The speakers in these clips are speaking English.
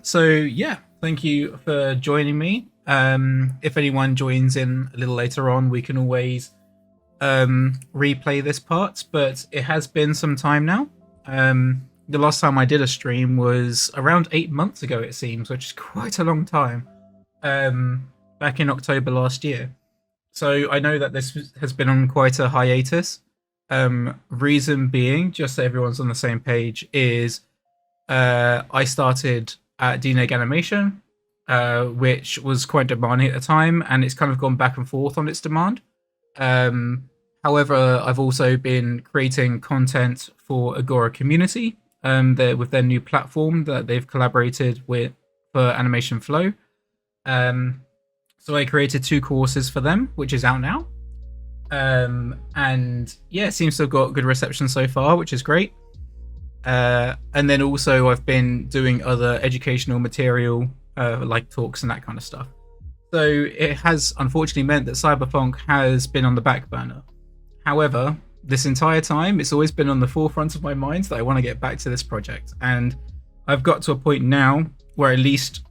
So yeah, thank you for joining me. If anyone joins in a little later on, we can always replay this part, but it has been some time now. The last time I did a stream was around 8 months ago, it seems, which is quite a long time. Back in October last year. So I know that this has been on quite a hiatus. Reason being, just so everyone's on the same page, is I started at DNEG Animation, which was quite demanding at the time, and it's kind of gone back and forth on its demand. However, I've also been creating content for Agora Community, with their new platform that they've collaborated with for Animation Flow. So I created 2 courses for them, which is out now. And yeah, it seems to have got good reception so far, which is great. And then also I've been doing other educational material, like talks and that kind of stuff. So it has unfortunately meant that CYBERPHONK has been on the back burner. However, this entire time, it's always been on the forefront of my mind that I want to get back to this project. And I've got to a point now where at least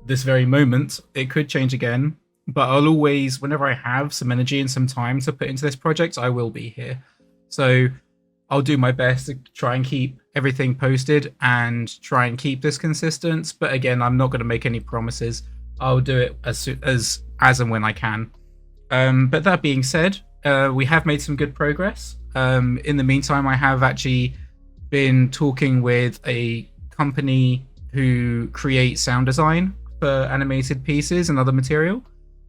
this very moment, it could change again. But I'll always, whenever I have some energy and some time to put into this project, I will be here. So I'll do my best to try and keep everything posted and try and keep this consistent. But again, I'm not going to make any promises. I'll do it as and when I can. But that being said, we have made some good progress. In the meantime, I have actually been talking with a company who creates sound design for animated pieces and other material.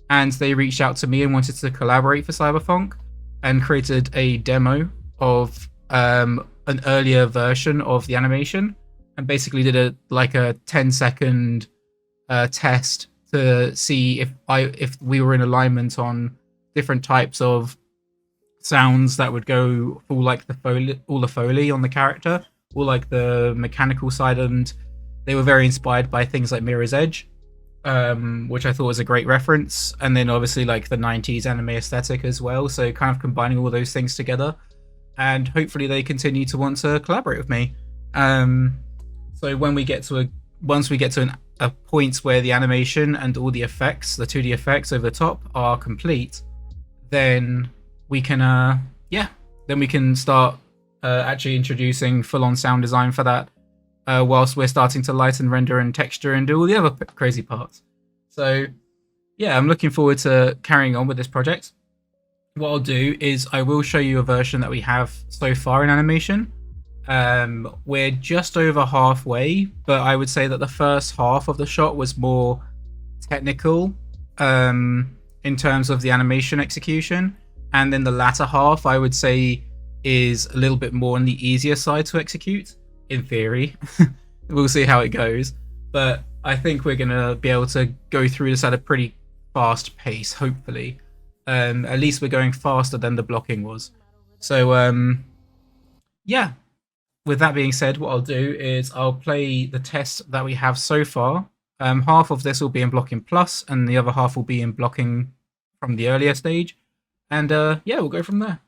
And they reached out to me and wanted to collaborate for CYBERPHONK and created a demo of an earlier version of the animation, and basically did a 10-second test to see if we were in alignment on different types of sounds that would go for like all the foley on the character, or like the mechanical side, and they were very inspired by things like Mirror's Edge, which I thought was a great reference, and then obviously like the 90s anime aesthetic as well, so kind of combining all those things together, and hopefully they continue to want to collaborate with me. So when we get to once we get to a point where the animation and all the effects, the 2D effects over the top, are complete, then we can then we can start actually introducing full-on sound design for that, whilst we're starting to lighten, render, and texture and do all the other crazy parts. So yeah, I'm looking forward to carrying on with this project. What I'll do is I will show you a version that we have so far in animation. We're just over halfway, but I would say that the first half of the shot was more technical in terms of the animation execution, and then the latter half I would say is a little bit more on the easier side to execute, in theory. We'll see how it goes, but I think we're gonna be able to go through this at a pretty fast pace, hopefully. At least we're going faster than the blocking was. So yeah, with that being said, what I'll do is I'll play the test that we have so far. Half of this will be in blocking plus, and the other half will be in blocking from the earlier stage, and yeah, we'll go from there.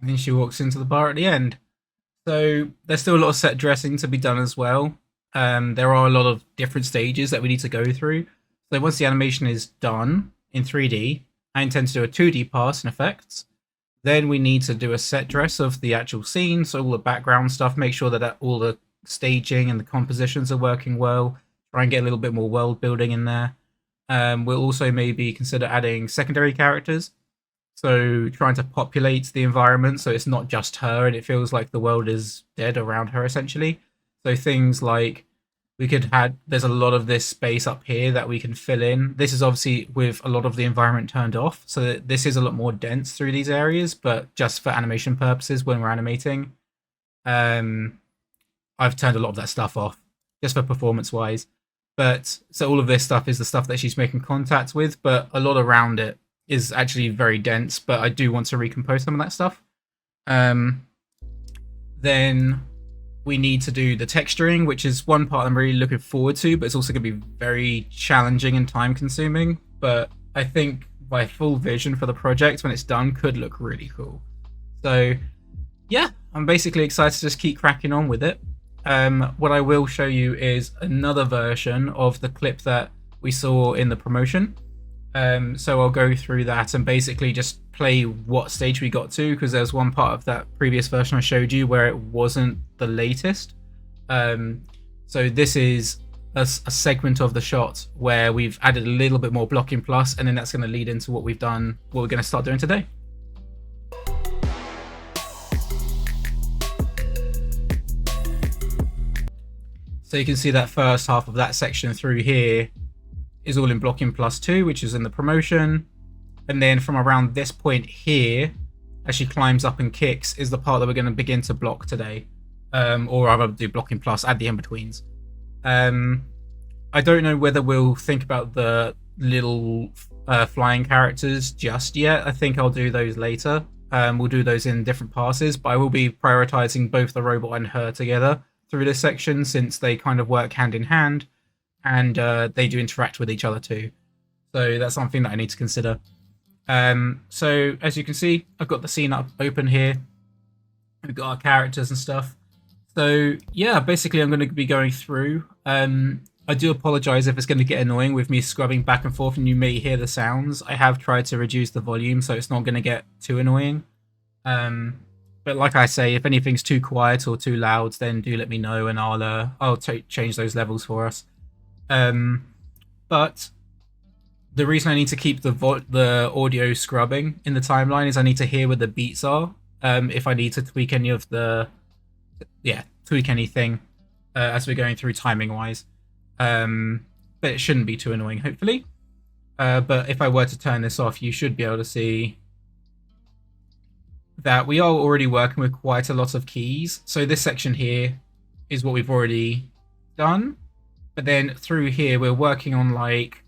And then she walks into the bar at the end. So there's still a lot of set dressing to be done as well. There are a lot of different stages that we need to go through. So once the animation is done in 3D, I intend to do a 2D pass and effects. Then we need to do a set dress of the actual scene, so all the background stuff, make sure that all the staging and the compositions are working well. Try and get a little bit more world building in there. We'll also maybe consider adding secondary characters. So trying to populate the environment so it's not just her and it feels like the world is dead around her essentially. So things like there's a lot of this space up here that we can fill in. This is obviously with a lot of the environment turned off. So this is a lot more dense through these areas, but just for animation purposes when we're animating. I've turned a lot of that stuff off just for performance wise. But so all of this stuff is the stuff that she's making contact with, but a lot around it is actually very dense, but I do want to recompose some of that stuff. Then we need to do the texturing, which is one part I'm really looking forward to, but it's also going to be very challenging and time consuming. But I think my full vision for the project when it's done could look really cool. So yeah, I'm basically excited to just keep cracking on with it. What I will show you is another version of the clip that we saw in the promotion. So I'll go through that and basically just play what stage we got to, because there's one part of that previous version I showed you where it wasn't the latest. So this is a segment of the shot where we've added a little bit more blocking plus, and then that's going to lead into what we're going to start doing today. So you can see that first half of that section through here is all in blocking plus 2, which is in the promotion. And then from around this point here, as she climbs up and kicks, is the part that we're going to begin to block today. Or rather do blocking plus, add the in-betweens. I don't know whether we'll think about the little flying characters just yet. I think I'll do those later. We'll do those in different passes, but I will be prioritizing both the robot and her together through this section, since they kind of work hand in hand, and they do interact with each other too. So that's something that I need to consider. So as you can see, I've got the scene up open here. We've got our characters and stuff. So yeah, basically I'm going to be going through. I do apologize if it's going to get annoying with me scrubbing back and forth and you may hear the sounds. I have tried to reduce the volume so it's not going to get too annoying. But like I say, if anything's too quiet or too loud, then do let me know and I'll change those levels for us. But the reason I need to keep the audio scrubbing in the timeline is I need to hear where the beats are. If I need to tweak any of tweak anything as we're going through timing wise. But it shouldn't be too annoying, hopefully. But if I were to turn this off, you should be able to see that we are already working with quite a lot of keys. So this section here is what we've already done. But then through here, we're working on like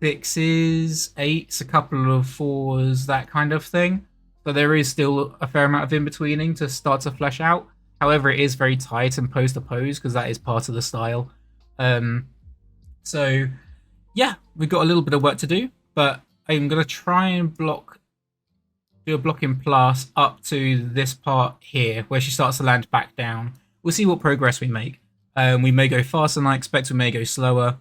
6s, 8s, a couple of 4s, that kind of thing. So there is still a fair amount of in-betweening to start to flesh out. However, it is very tight and pose to pose because that is part of the style. So yeah, we've got a little bit of work to do, but I'm going to try and do a blocking plus up to this part here where she starts to land back down. We'll see what progress we make. We may go faster than I expect, we may go slower.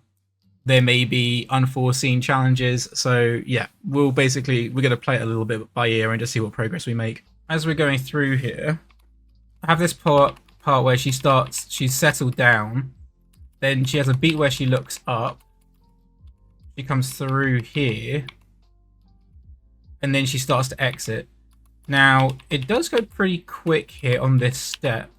There may be unforeseen challenges. So yeah, we're going to play it a little bit by ear and just see what progress we make. As we're going through here, I have this part where she's settled down. Then she has a beat where she looks up. She comes through here. And then she starts to exit. Now, it does go pretty quick here on this step.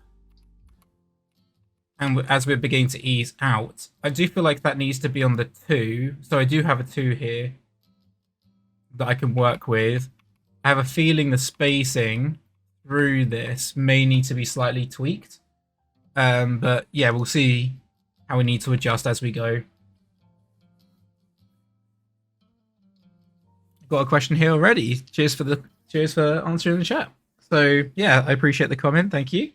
And as we're beginning to ease out, I do feel like that needs to be on the 2. So I do have a 2 here that I can work with. I have a feeling the spacing through this may need to be slightly tweaked. But yeah, we'll see how we need to adjust as we go. Got a question here already. Cheers for answering the chat. So yeah, I appreciate the comment. Thank you.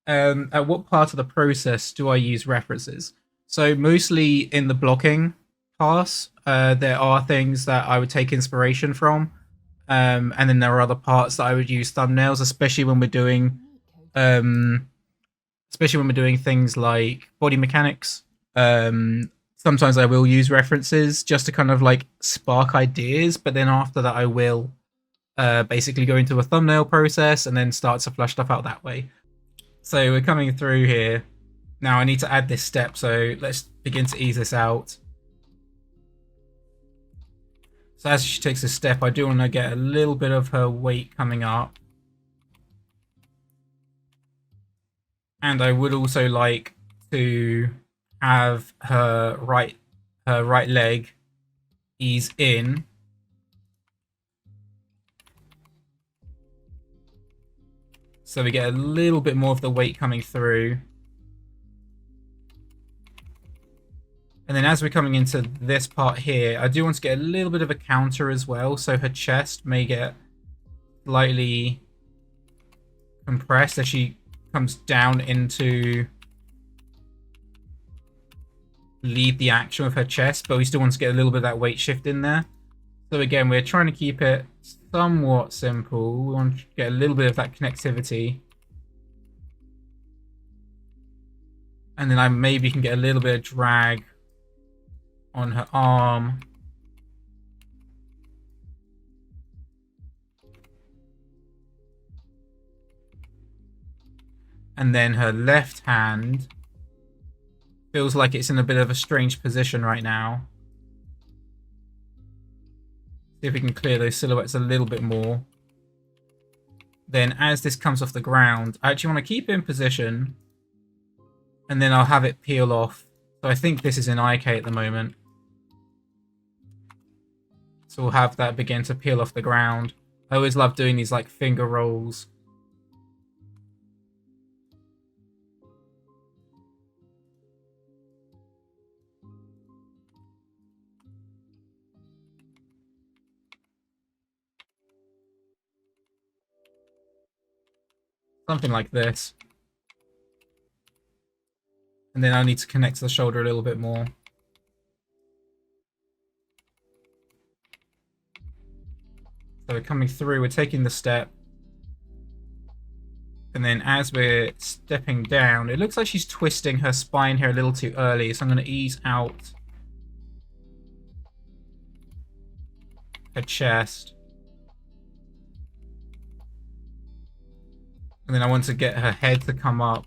At what part of the process do I use references? So mostly in the blocking pass, there are things that I would take inspiration from, and then there are other parts that I would use thumbnails, especially when we're doing things like body mechanics. Sometimes I will use references just to kind of like spark ideas, but then after that I will basically go into a thumbnail process and then start to flush stuff out that way. So we're coming through here. Now I need to add this step, so let's begin to ease this out. So as she takes a step, I do want to get a little bit of her weight coming up. And I would also like to have her right leg ease in. So we get a little bit more of the weight coming through. And then as we're coming into this part here, I do want to get a little bit of a counter as well. So her chest may get slightly compressed as she comes down into lead the action with her chest. But we still want to get a little bit of that weight shift in there. So again, we're trying to keep it somewhat simple. We want to get a little bit of that connectivity. And then I maybe can get a little bit of drag on her arm. And then her left hand feels like it's in a bit of a strange position right now. See if we can clear those silhouettes a little bit more. Then as this comes off the ground, I actually want to keep it in position. And then I'll have it peel off. So I think this is in IK at the moment. So we'll have that begin to peel off the ground. I always love doing these like finger rolls. Something like this. And then I need to connect to the shoulder a little bit more. So we're coming through, we're taking the step. And then as we're stepping down, it looks like she's twisting her spine here a little too early. So I'm going to ease out her chest. And then I want to get her head to come up.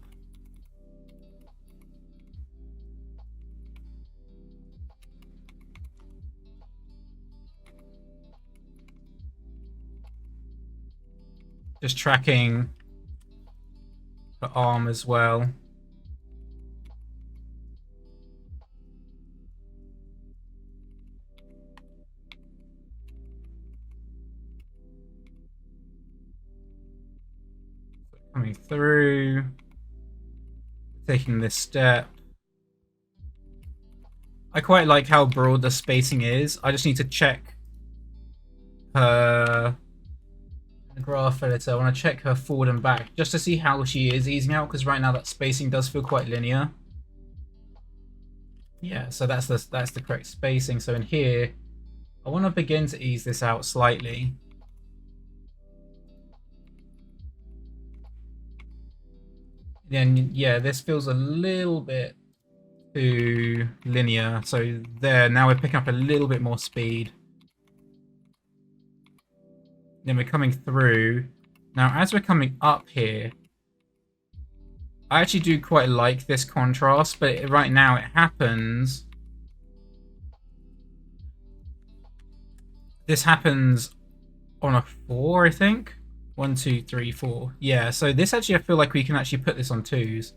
Just tracking her arm as well. Coming through, taking this step. I quite like how broad the spacing is. I just need to check her graph editor. I want to check her forward and back just to see how she is easing out, because right now that spacing does feel quite linear. Yeah, so that's the correct spacing. So in here, I want to begin to ease this out slightly. Then yeah, this feels a little bit too linear. So there, now we're picking up a little bit more speed. Then we're coming through. Now as we're coming up here, I actually do quite like this contrast, but right now it happens. This happens on a 4, I think. 1, 2, 3, 4. Yeah, so this actually, I feel like we can actually put this on 2s.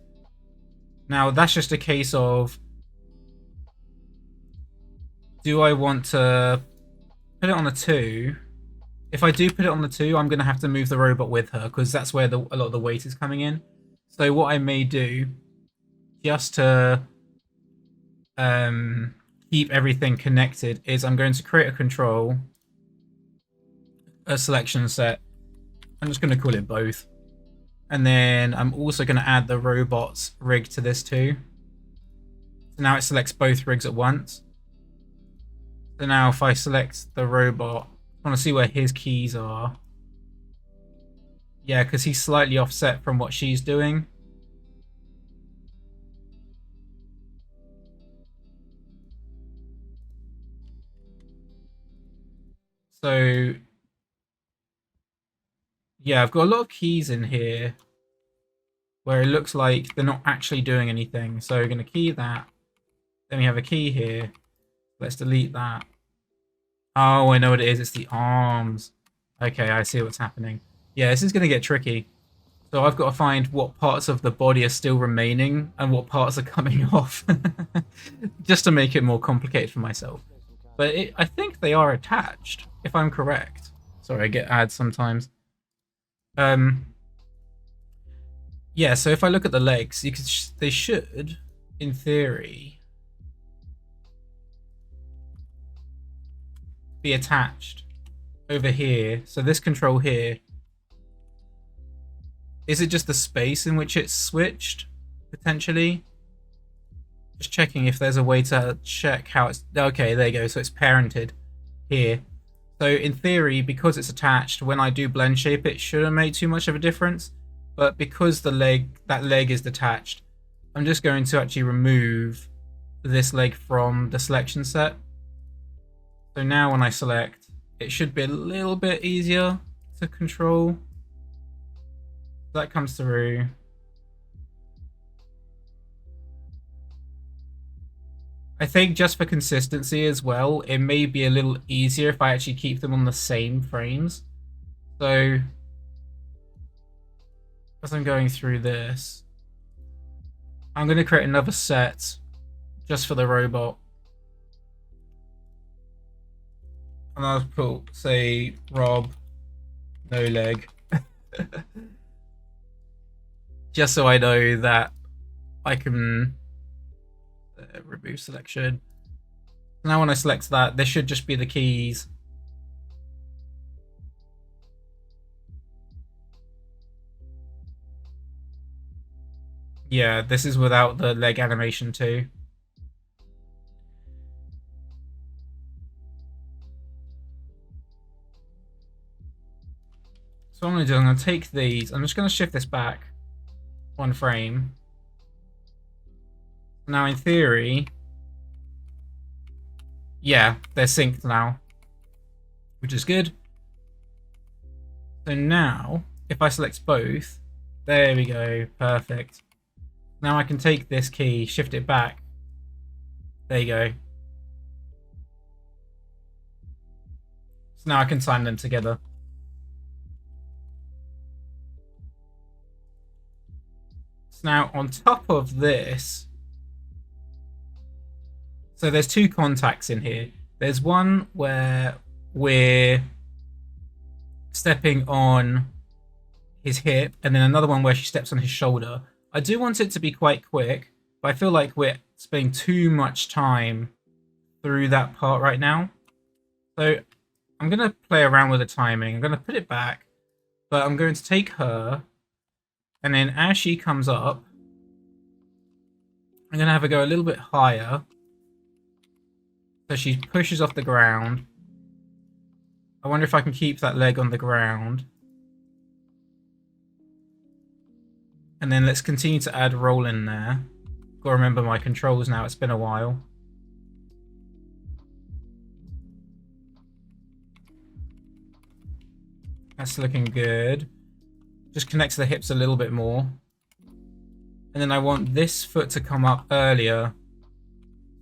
Now, that's just a case of, do I want to put it on a 2? If I do put it on the 2, I'm going to have to move the robot with her, because that's where a lot of the weight is coming in. So what I may do, just to keep everything connected, is I'm going to create a control, a selection set. I'm just going to call it both. And then I'm also going to add the robot's rig to this too. So now it selects both rigs at once. So now if I select the robot, I want to see where his keys are. Yeah, because he's slightly offset from what she's doing. So yeah, I've got a lot of keys in here where it looks like they're not actually doing anything. So we're going to key that. Then we have a key here. Let's delete that. Oh, I know what it is. It's the arms. Okay, I see what's happening. Yeah, this is going to get tricky. So I've got to find what parts of the body are still remaining and what parts are coming off. Just to make it more complicated for myself. But I think they are attached, if I'm correct. Sorry, I get ads sometimes. Yeah, so if I look at the legs, they should, in theory, be attached over here. So this control here, is it just the space in which it's switched, potentially? Just checking if there's a way to check how it's... Okay, there you go. So it's parented here. So in theory, because it's attached, when I do blend shape, it shouldn't make too much of a difference. But because that leg is detached, I'm just going to actually remove this leg from the selection set. So now when I select, it should be a little bit easier to control. That comes through. I think just for consistency as well, it may be a little easier if I actually keep them on the same frames. So as I'm going through this, I'm going to create another set just for the robot. And I'll put, say, Rob, no leg. Just so I know that I can remove selection. Now when I select that, there should just be the keys. Yeah, this is without the leg animation too. So what I'm going to do, I'm going to take these, I'm just going to shift this back one frame. Now in theory, yeah, they're synced now, which is good. So now, if I select both, there we go, perfect. Now I can take this key, shift it back. There you go. So now I can sign them together. So now on top of this, so there's two contacts in here. There's one where we're stepping on his hip, and then another one where she steps on his shoulder. I do want it to be quite quick, but I feel like we're spending too much time through that part right now. So I'm going to play around with the timing. I'm going to put it back, but I'm going to take her, and then as she comes up, I'm going to have her go a little bit higher. So she pushes off the ground. I wonder if I can keep that leg on the ground. And then let's continue to add roll in there. Got to remember my controls now, it's been a while. That's looking good. Just connect to the hips a little bit more. And then I want this foot to come up earlier,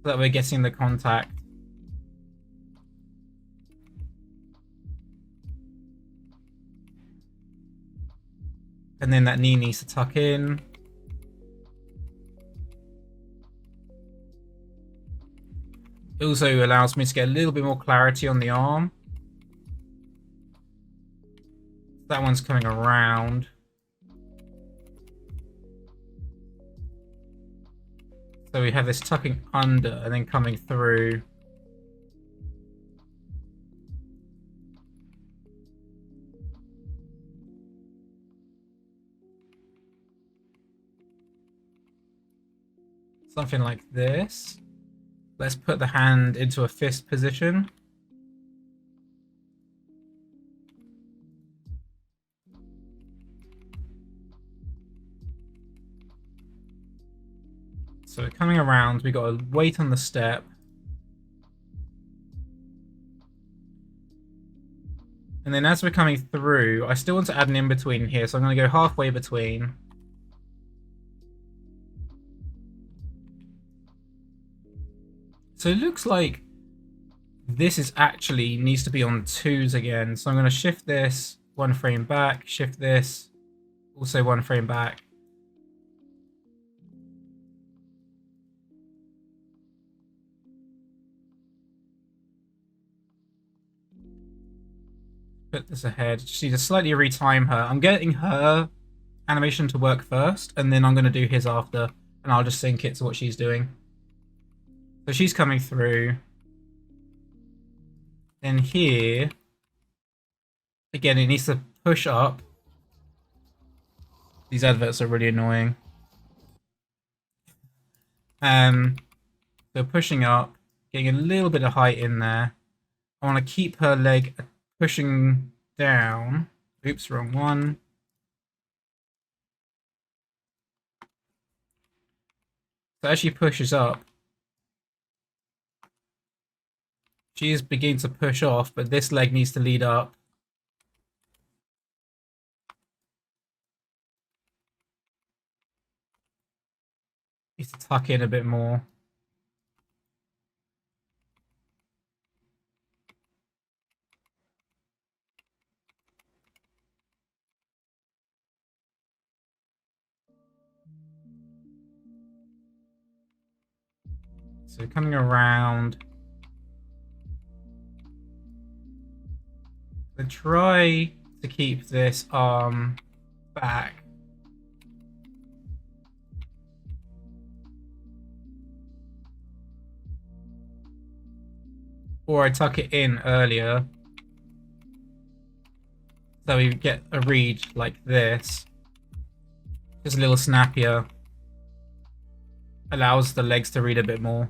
so that we're getting the contact. And then that knee needs to tuck in. It also allows me to get a little bit more clarity on the arm. That one's coming around. So we have this tucking under and then coming through. Something like this. Let's put the hand into a fist position. So we're coming around, we got to wait on the step. And then as we're coming through, I still want to add an in-between here, so I'm going to go halfway between. So it looks like this is actually needs to be on 2s again. So I'm going to shift this 1 frame back, shift this also 1 frame back. Put this ahead. Just need to slightly retime her. I'm getting her animation to work first, and then I'm going to do his after, and I'll just sync it to what she's doing. So she's coming through. Then here, again, it needs to push up. These adverts are really annoying. So pushing up, getting a little bit of height in there. I want to keep her leg pushing down. Oops, wrong one. So as she pushes up, she is beginning to push off, but this leg needs to lead up. Needs to tuck in a bit more. So coming around. So try to keep this arm back. Or I tuck it in earlier. So we get a read like this. Just a little snappier. Allows the legs to read a bit more.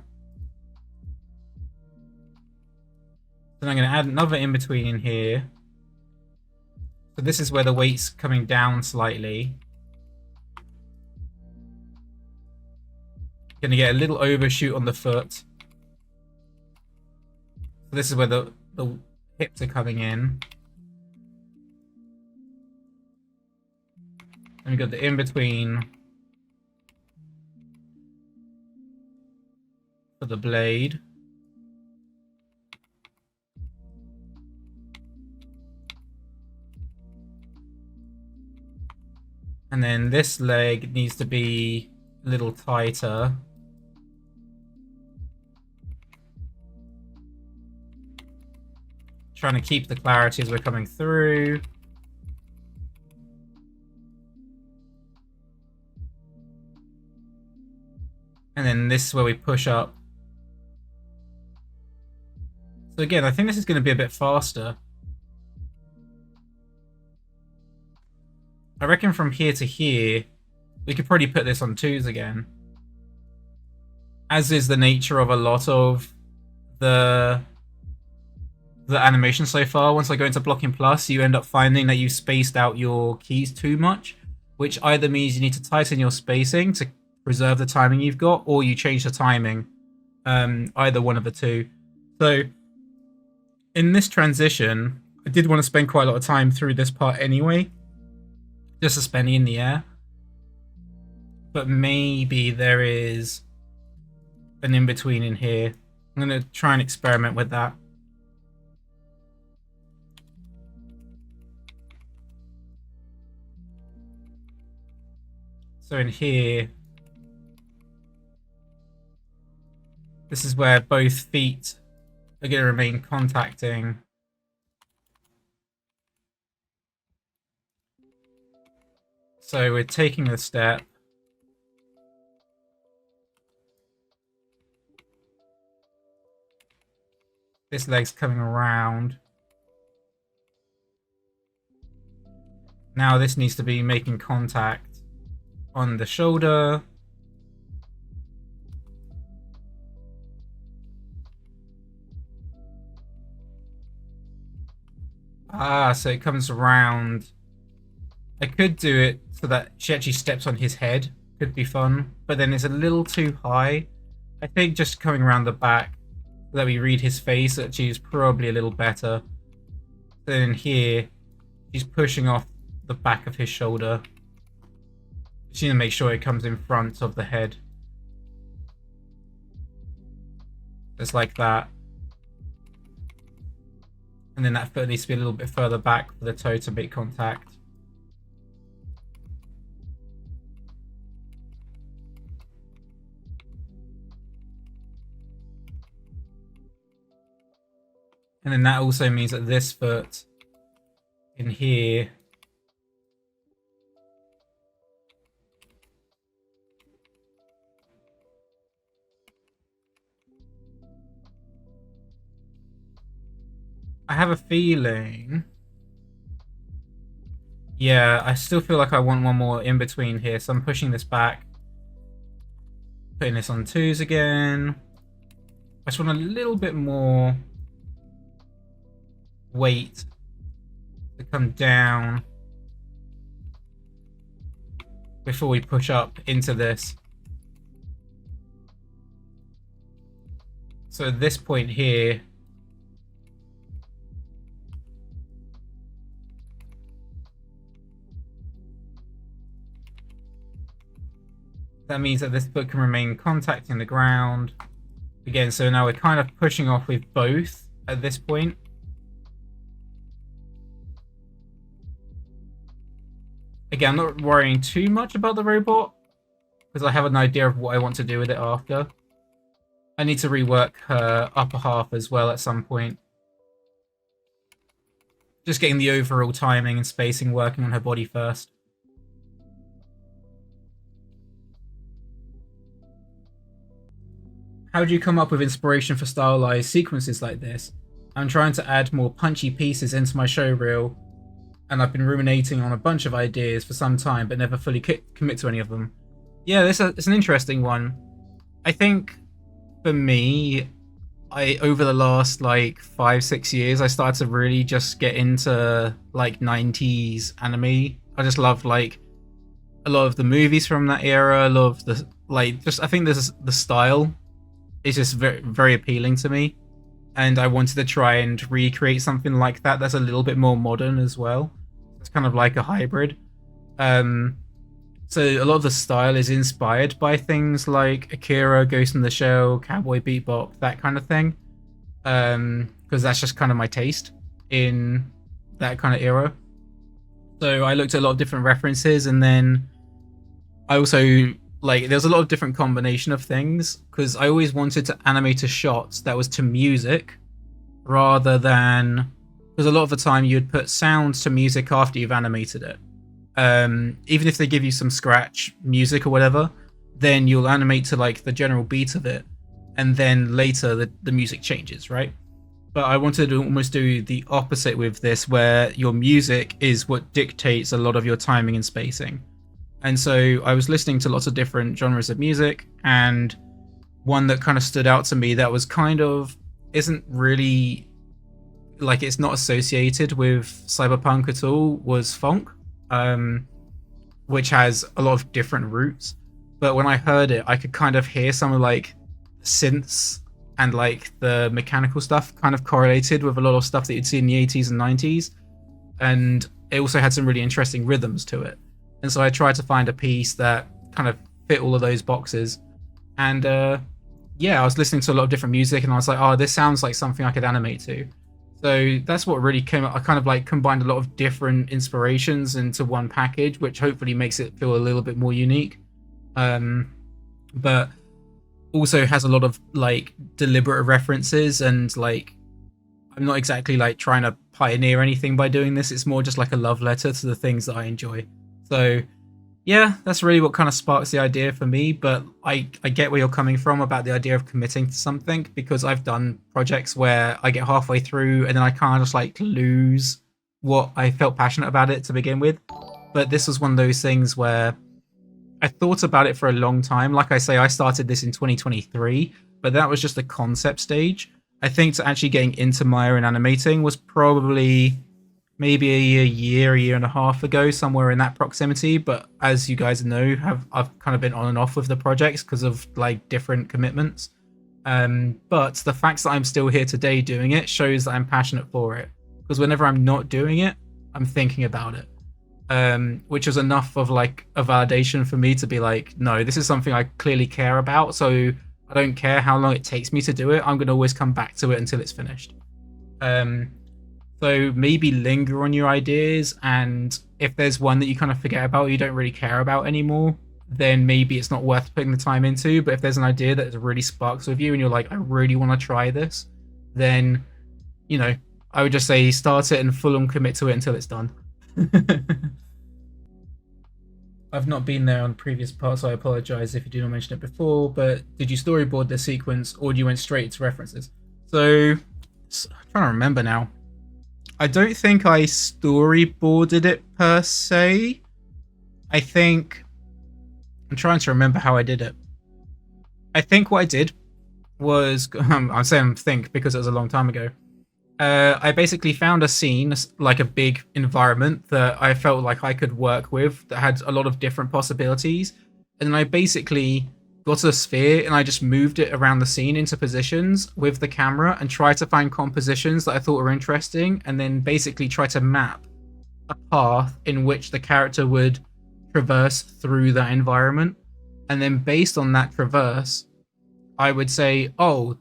Then I'm going to add another in-between in here. So this is where the weight's coming down slightly. Going to get a little overshoot on the foot. So this is where the hips are coming in. And we've got the in-between for the blade. And then this leg needs to be a little tighter. Trying to keep the clarity as we're coming through. And then this is where we push up. So again, I think this is going to be a bit faster. I reckon from here to here, we could probably put this on 2s again. As is the nature of a lot of the animation so far. Once I go into Blocking Plus, you end up finding that you've spaced out your keys too much, which either means you need to tighten your spacing to preserve the timing you've got, or you change the timing. Either one of the two. So in this transition, I did want to spend quite a lot of time through this part anyway. Just suspending in the air. But maybe there is an in-between in here. I'm going to try and experiment with that. So in here, this is where both feet are going to remain contacting. So we're taking the step. This leg's coming around. Now this needs to be making contact on the shoulder. Ah, so it comes around. I could do it so that she actually steps on his head. Could be fun. But then it's a little too high. I think just coming around the back so that we read his face actually is probably a little better. Then here, she's pushing off the back of his shoulder. Just need to make sure it comes in front of the head. Just like that. And then that foot needs to be a little bit further back for the toe to make contact. And then that also means that this foot in here I have a feeling. Yeah, I still feel like I want one more in between here, so I'm pushing this back. Putting this on 2s again. I just want a little bit more weight to come down before we push up into this. So at this point here, that means that this foot can remain contacting the ground. Again, so now we're kind of pushing off with both at this point. Again, I'm not worrying too much about the robot, because I have an idea of what I want to do with it after. I need to rework her upper half as well at some point. Just getting the overall timing and spacing working on her body first. How do you come up with inspiration for stylized sequences like this? I'm trying to add more punchy pieces into my show reel, and I've been ruminating on a bunch of ideas for some time, but never fully commit to any of them. Yeah, it's an interesting one. I think, for me, over the last, like, 5-6 years, I started to really just get into, like, 90s anime. I just love, like, a lot of the movies from that era, a lot of the, like, just, I think the style is just very, very appealing to me. And I wanted to try and recreate something like that that's a little bit more modern as well. It's kind of like a hybrid. So a lot of the style is inspired by things like Akira, Ghost in the Shell, Cowboy Bebop, that kind of thing. Because that's just kind of my taste in that kind of era. So I looked at a lot of different references, and then I also, like, there's a lot of different combination of things, because I always wanted to animate a shot that was to music rather than, because a lot of the time you'd put sounds to music after you've animated it. Even if they give you some scratch music or whatever, then you'll animate to, like, the general beat of it, and then later the music changes, right? But I wanted to almost do the opposite with this, where your music is what dictates a lot of your timing and spacing. And so I was listening to lots of different genres of music, and one that kind of stood out to me that was kind of, isn't really, like, it's not associated with cyberpunk at all, was funk, which has a lot of different roots. But when I heard it, I could kind of hear some of, like, synths and, like, the mechanical stuff kind of correlated with a lot of stuff that you'd see in the 80s and 90s. And it also had some really interesting rhythms to it. And so I tried to find a piece that kind of fit all of those boxes. And yeah, I was listening to a lot of different music, and I was like, oh, this sounds like something I could animate to. So that's what really came up. I kind of, like, combined a lot of different inspirations into one package, which hopefully makes it feel a little bit more unique. But also has a lot of, like, deliberate references, and, like, I'm not exactly, like, trying to pioneer anything by doing this. It's more just like a love letter to the things that I enjoy. So yeah, that's really what kind of sparks the idea for me. But I get where you're coming from about the idea of committing to something, because I've done projects where I get halfway through and then I kind of just, like, lose what I felt passionate about it to begin with. But this was one of those things where I thought about it for a long time. Like I say, I started this in 2023, but that was just the concept stage. I think to actually getting into Maya and animating was probably maybe a year and a half ago, somewhere in that proximity. But as you guys know, I've kind of been on and off with the projects because of, like, different commitments. But the fact that I'm still here today doing it shows that I'm passionate for it. Because whenever I'm not doing it, I'm thinking about it. Which was enough of, like, a validation for me to be like, no, this is something I clearly care about. So I don't care how long it takes me to do it. I'm going to always come back to it until it's finished. So maybe linger on your ideas, and if there's one that you kind of forget about, you don't really care about anymore, then maybe it's not worth putting the time into. But if there's an idea that really sparks with you and you're like, I really want to try this, then, you know, I would just say start it and full on commit to it until it's done. I've not been there on previous parts, so I apologize if you did not mention it before, but did you storyboard the sequence or you went straight to references? So, I'm trying to remember now. I don't think I storyboarded it per se. I think... I'm trying to remember how I did it. I think what I did was... I'm saying think because it was a long time ago. I basically found a scene, like a big environment that I felt like I could work with that had a lot of different possibilities. And then I basically got a sphere and I just moved it around the scene into positions with the camera and tried to find compositions that I thought were interesting, and then basically try to map a path in which the character would traverse through that environment. And then based on that traverse, I would say, oh,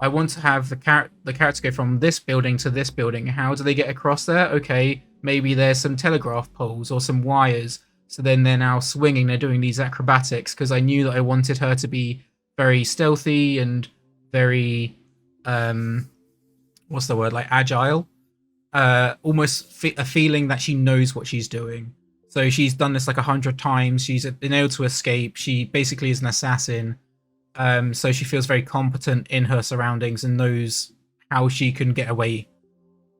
I want to have the character go from this building to this building. How do they get across there? Okay, maybe there's some telegraph poles or some wires. So then they're now swinging. They're doing these acrobatics because I knew that I wanted her to be very stealthy and very, what's the word? Like agile. Almost a feeling that she knows what she's doing. So she's done this like 100 times. She's been able to escape. She basically is an assassin. So she feels very competent in her surroundings and knows how she can get away.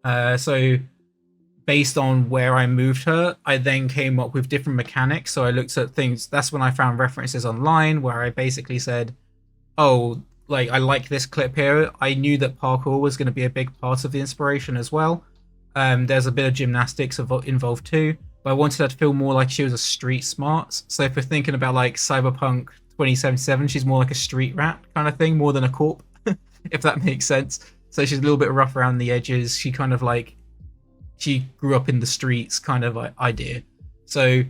So based on where I moved her, I then came up with different mechanics. So I looked at things. That's when I found references online where I basically said, oh, like I like this clip here. I knew that parkour was going to be a big part of the inspiration as well. There's a bit of gymnastics involved too, but I wanted her to feel more like she was a street smart. So if we're thinking about like Cyberpunk 2077, she's more like a street rat kind of thing, more than a corp, if that makes sense. So she's a little bit rough around the edges. She kind of like, she grew up in the streets kind of idea. So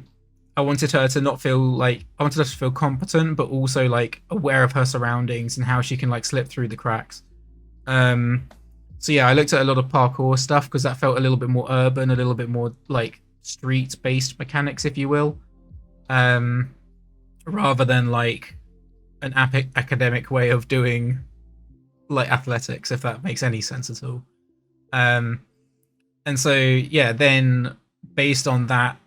I wanted her to not feel like, I wanted her to feel competent, but also like aware of her surroundings and how she can like slip through the cracks. So yeah, I looked at a lot of parkour stuff because that felt a little bit more urban, a little bit more like street-based mechanics, if you will. Rather than like an academic way of doing like athletics, if that makes any sense at all. And so yeah, then based on that,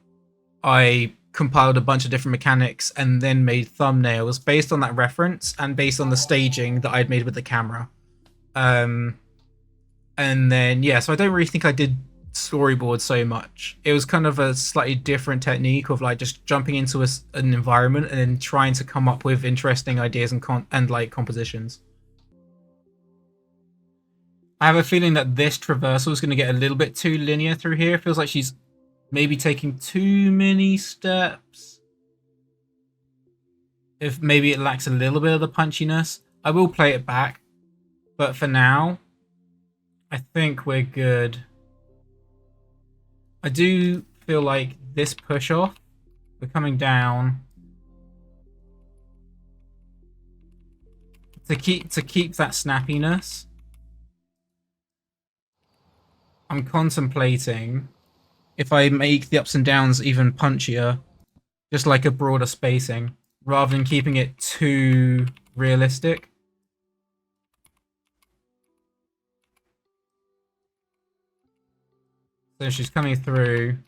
I compiled a bunch of different mechanics and then made thumbnails based on that reference and based on the staging that I'd made with the camera. And then yeah, so I don't really think I did storyboard so much. It was kind of a slightly different technique of like just jumping into an environment and then trying to come up with interesting ideas and like compositions. I have a feeling that this traversal is going to get a little bit too linear through here. It feels like she's maybe taking too many steps. If maybe it lacks a little bit of the punchiness, I will play it back. But for now, I think we're good. I do feel like this push off, we're coming down to keep that snappiness. I'm contemplating if I make the ups and downs even punchier, just like a broader spacing, rather than keeping it too realistic. So she's coming through,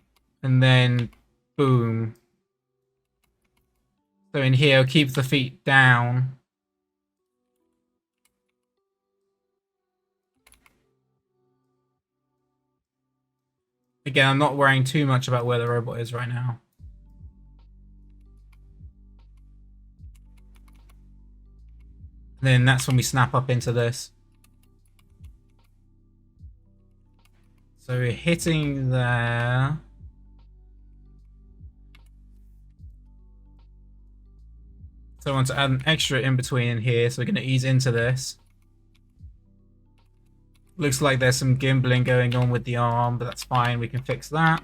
and then boom. So in here, I'll keep the feet down. Again, I'm not worrying too much about where the robot is right now. And then that's when we snap up into this. So we're hitting there. So I want to add an extra in between in here. So we're going to ease into this. Looks like there's some gimbling going on with the arm, but that's fine. We can fix that.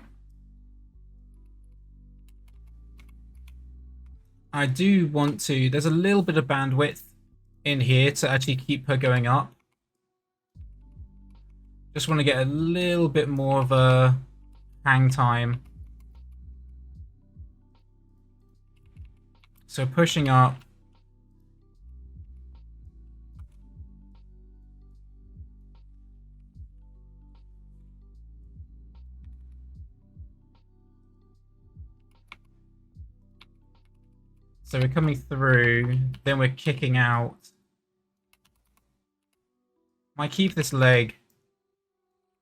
I do want to... There's a little bit of bandwidth in here to actually keep her going up. Just want to get a little bit more of a hang time. So pushing up. So we're coming through, then we're kicking out. Might keep this leg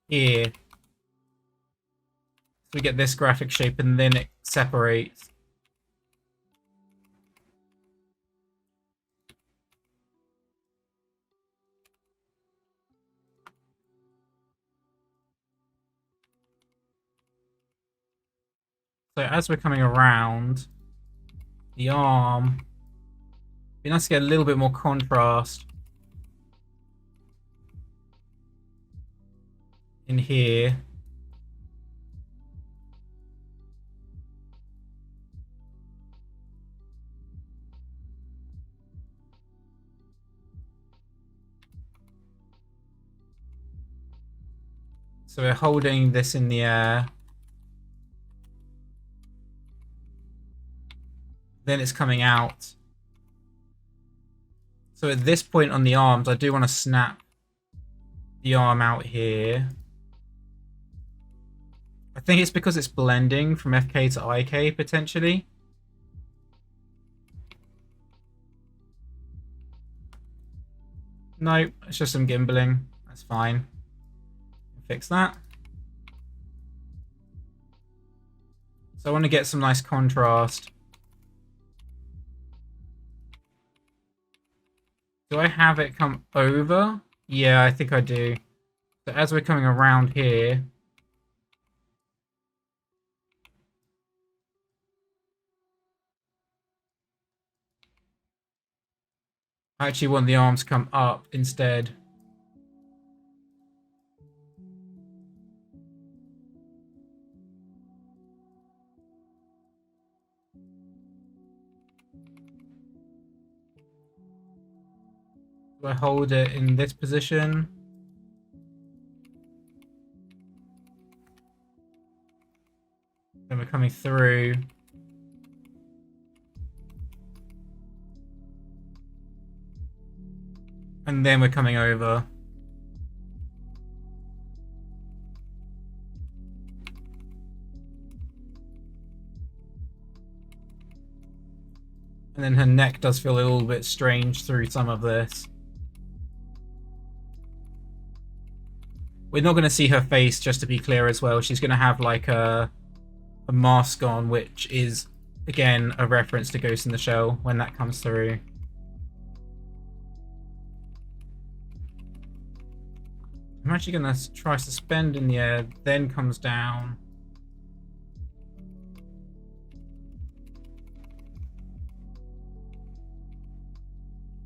here. So we get this graphic shape and then it separates. So as we're coming around, the arm, it'd be nice to get a little bit more contrast in here. So we're holding this in the air. Then it's coming out. So at this point on the arms, I do want to snap the arm out here. I think it's because it's blending from FK to IK, potentially. Nope, it's just some gimbling. That's fine. Fix that. So I want to get some nice contrast. Do I have it come over? Yeah, I think I do. So as we're coming around here, I actually want the arms to come up instead. Do I hold it in this position? Then we're coming through. And then we're coming over. And then her neck does feel a little bit strange through some of this. We're not going to see her face, just to be clear as well. She's going to have like a mask on, which is, again, a reference to Ghost in the Shell when that comes through. I'm actually going to try suspend in the air, then comes down.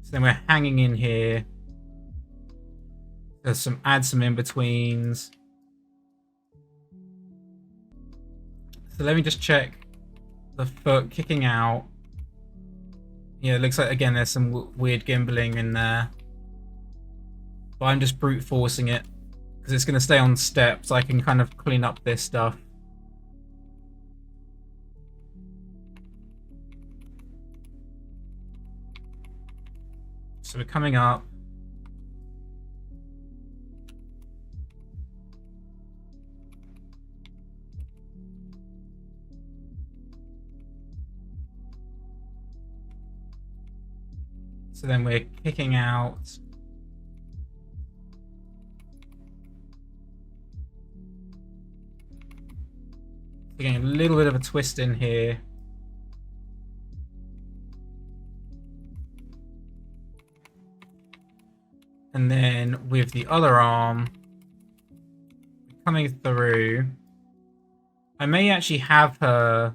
So then we're hanging in here. There's add some in-betweens. So let me just check the foot kicking out. Yeah, it looks like, again, there's some weird gimbling in there. But I'm just brute forcing it because it's going to stay on step, so I can kind of clean up this stuff. So we're coming up. So then we're kicking out. We're getting a little bit of a twist in here. And then with the other arm coming through, I may actually have her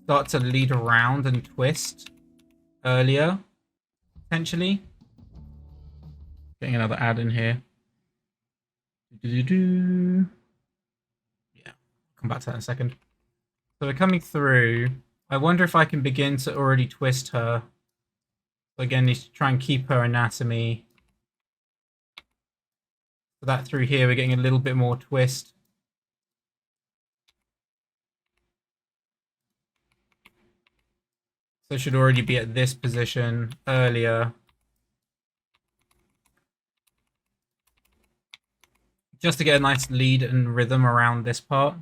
start to lead around and twist earlier, potentially. Getting another ad in here. Yeah, come back to that in a second. So we're coming through. I wonder if I can begin to already twist her. So again, you try and keep her anatomy. So that through here, we're getting a little bit more twist. So it should already be at this position earlier. Just to get a nice lead and rhythm around this part.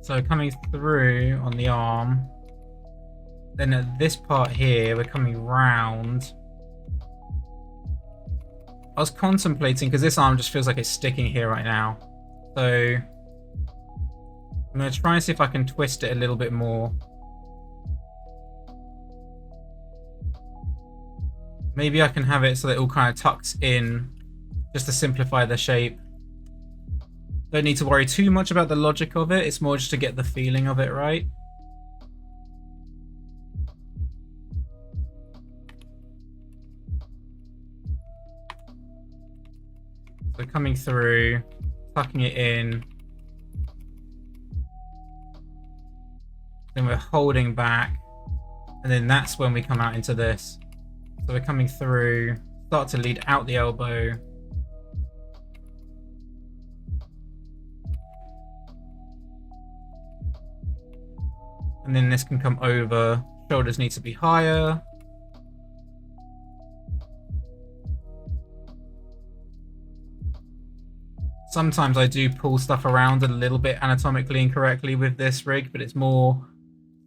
So coming through on the arm. Then at this part here, we're coming round. I was contemplating, because this arm just feels like it's sticking here right now. So I'm going to try and see if I can twist it a little bit more. Maybe I can have it so that it all kind of tucks in, just to simplify the shape. Don't need to worry too much about the logic of it. It's more just to get the feeling of it right. So coming through, tucking it in. Then we're holding back. And then that's when we come out into this. So we're coming through, start to lead out the elbow. And then this can come over. Shoulders need to be higher. Sometimes I do pull stuff around a little bit anatomically incorrectly with this rig, but it's more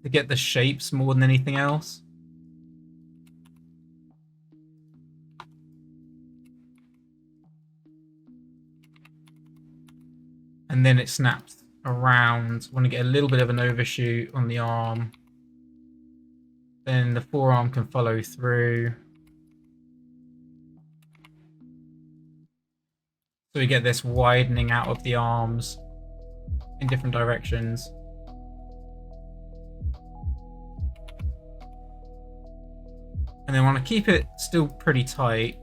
to get the shapes more than anything else. And then it snaps around. Want to get a little bit of an overshoot on the arm. Then the forearm can follow through. So we get this widening out of the arms in different directions. And then want to keep it still pretty tight.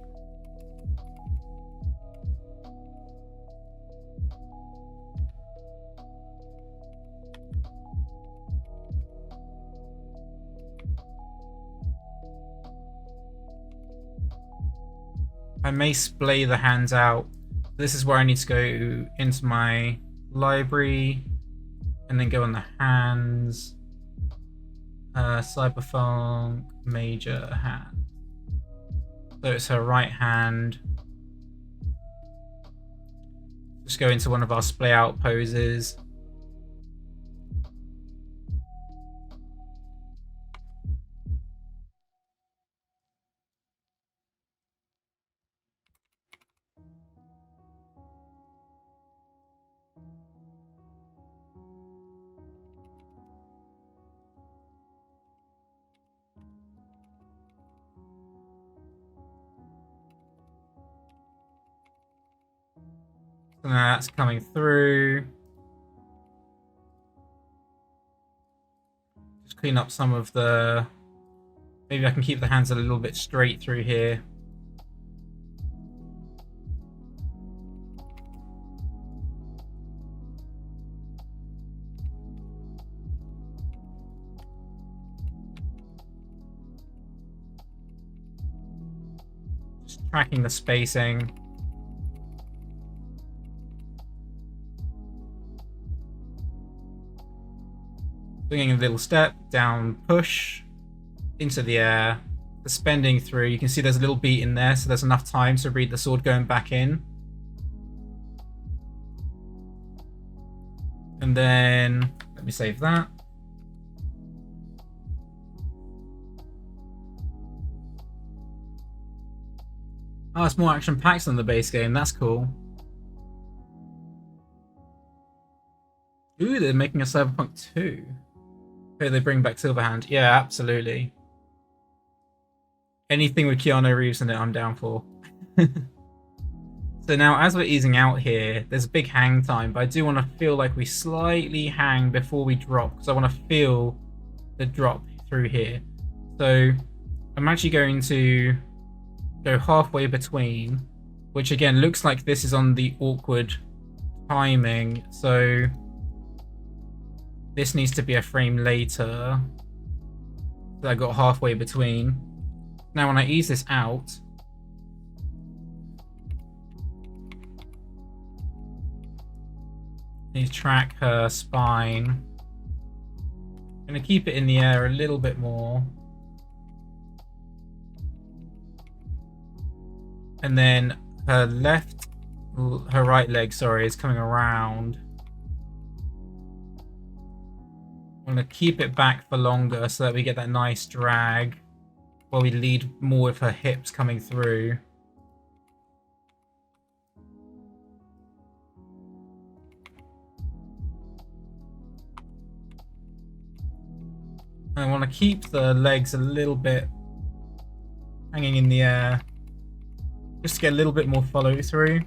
I may splay the hands out. This is where I need to go into my library and then go on the hands. CYBERPHONK, major hand. So it's her right hand. Just go into one of our splay out poses. So now that's coming through. Just clean up some of the... Maybe I can keep the hands a little bit straight through here. Just tracking the spacing. Swinging a little step, down, push, into the air, suspending through. You can see there's a little beat in there, so there's enough time to read the sword going back in. And then, let me save that. Oh, it's more action-packed than the base game. That's cool. Ooh, they're making a Cyberpunk 2. Okay, they bring back Silverhand. Yeah, absolutely. Anything with Keanu Reeves in it, I'm down for. So now, as we're easing out here, there's a big hang time, but I do want to feel like we slightly hang before we drop, because I want to feel the drop through here. So I'm actually going to go halfway between, which again looks like this is on the awkward timing. So this needs to be a frame later. So I got halfway between. Now when I ease this out, I need to track her spine. I'm going to keep it in the air a little bit more. And then her right leg, sorry, is coming around. I'm going to keep it back for longer so that we get that nice drag while we lead more with her hips coming through. I want to keep the legs a little bit hanging in the air, just to get a little bit more follow through.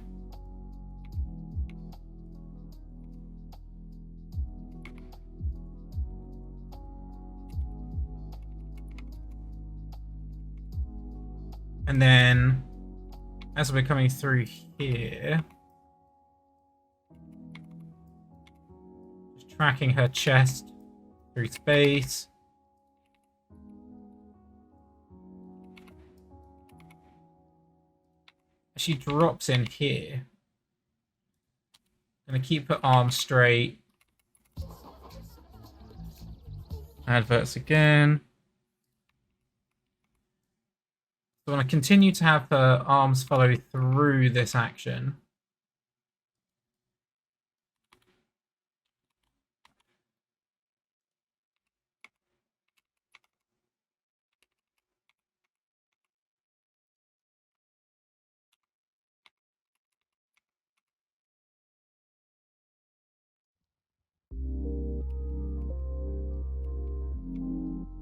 And then as we're coming through here, just tracking her chest through space. She drops in here. Gonna keep her arms straight. Adverts again. So I want to continue to have her arms follow through this action.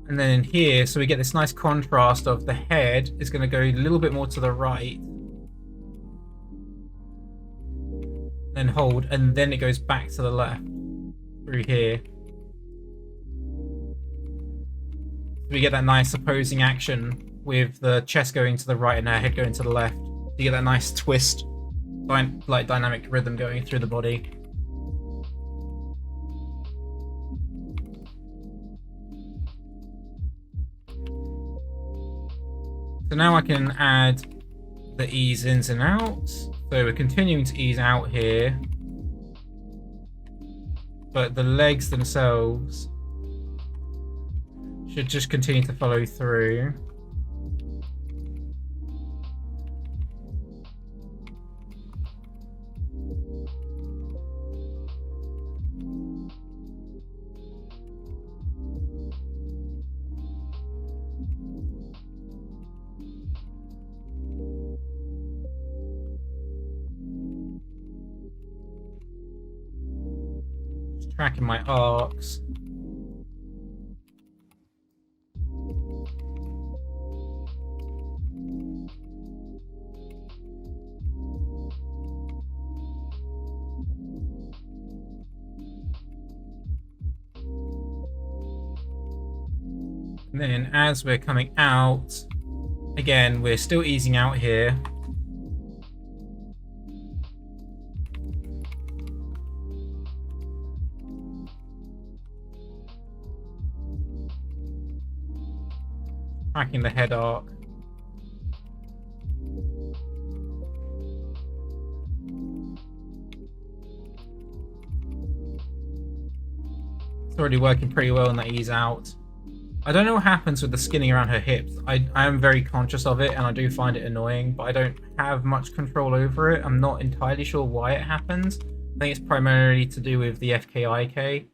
And then in here, so we get this nice contrast of the head is going to go a little bit more to the right. Then hold, and then it goes back to the left through here. So we get that nice opposing action with the chest going to the right and her head going to the left. You get that nice twist, like dynamic rhythm going through the body. So now I can add the ease ins and outs. So we're continuing to ease out here, but the legs themselves should just continue to follow through. Tracking my arcs. And then as we're coming out, again, we're still easing out here. Tracking the head arc. It's already working pretty well in that ease out. I don't know what happens with the skinning around her hips. I am very conscious of it and I do find it annoying, but I don't have much control over it. I'm not entirely sure why it happens. I think it's primarily to do with the FKIK.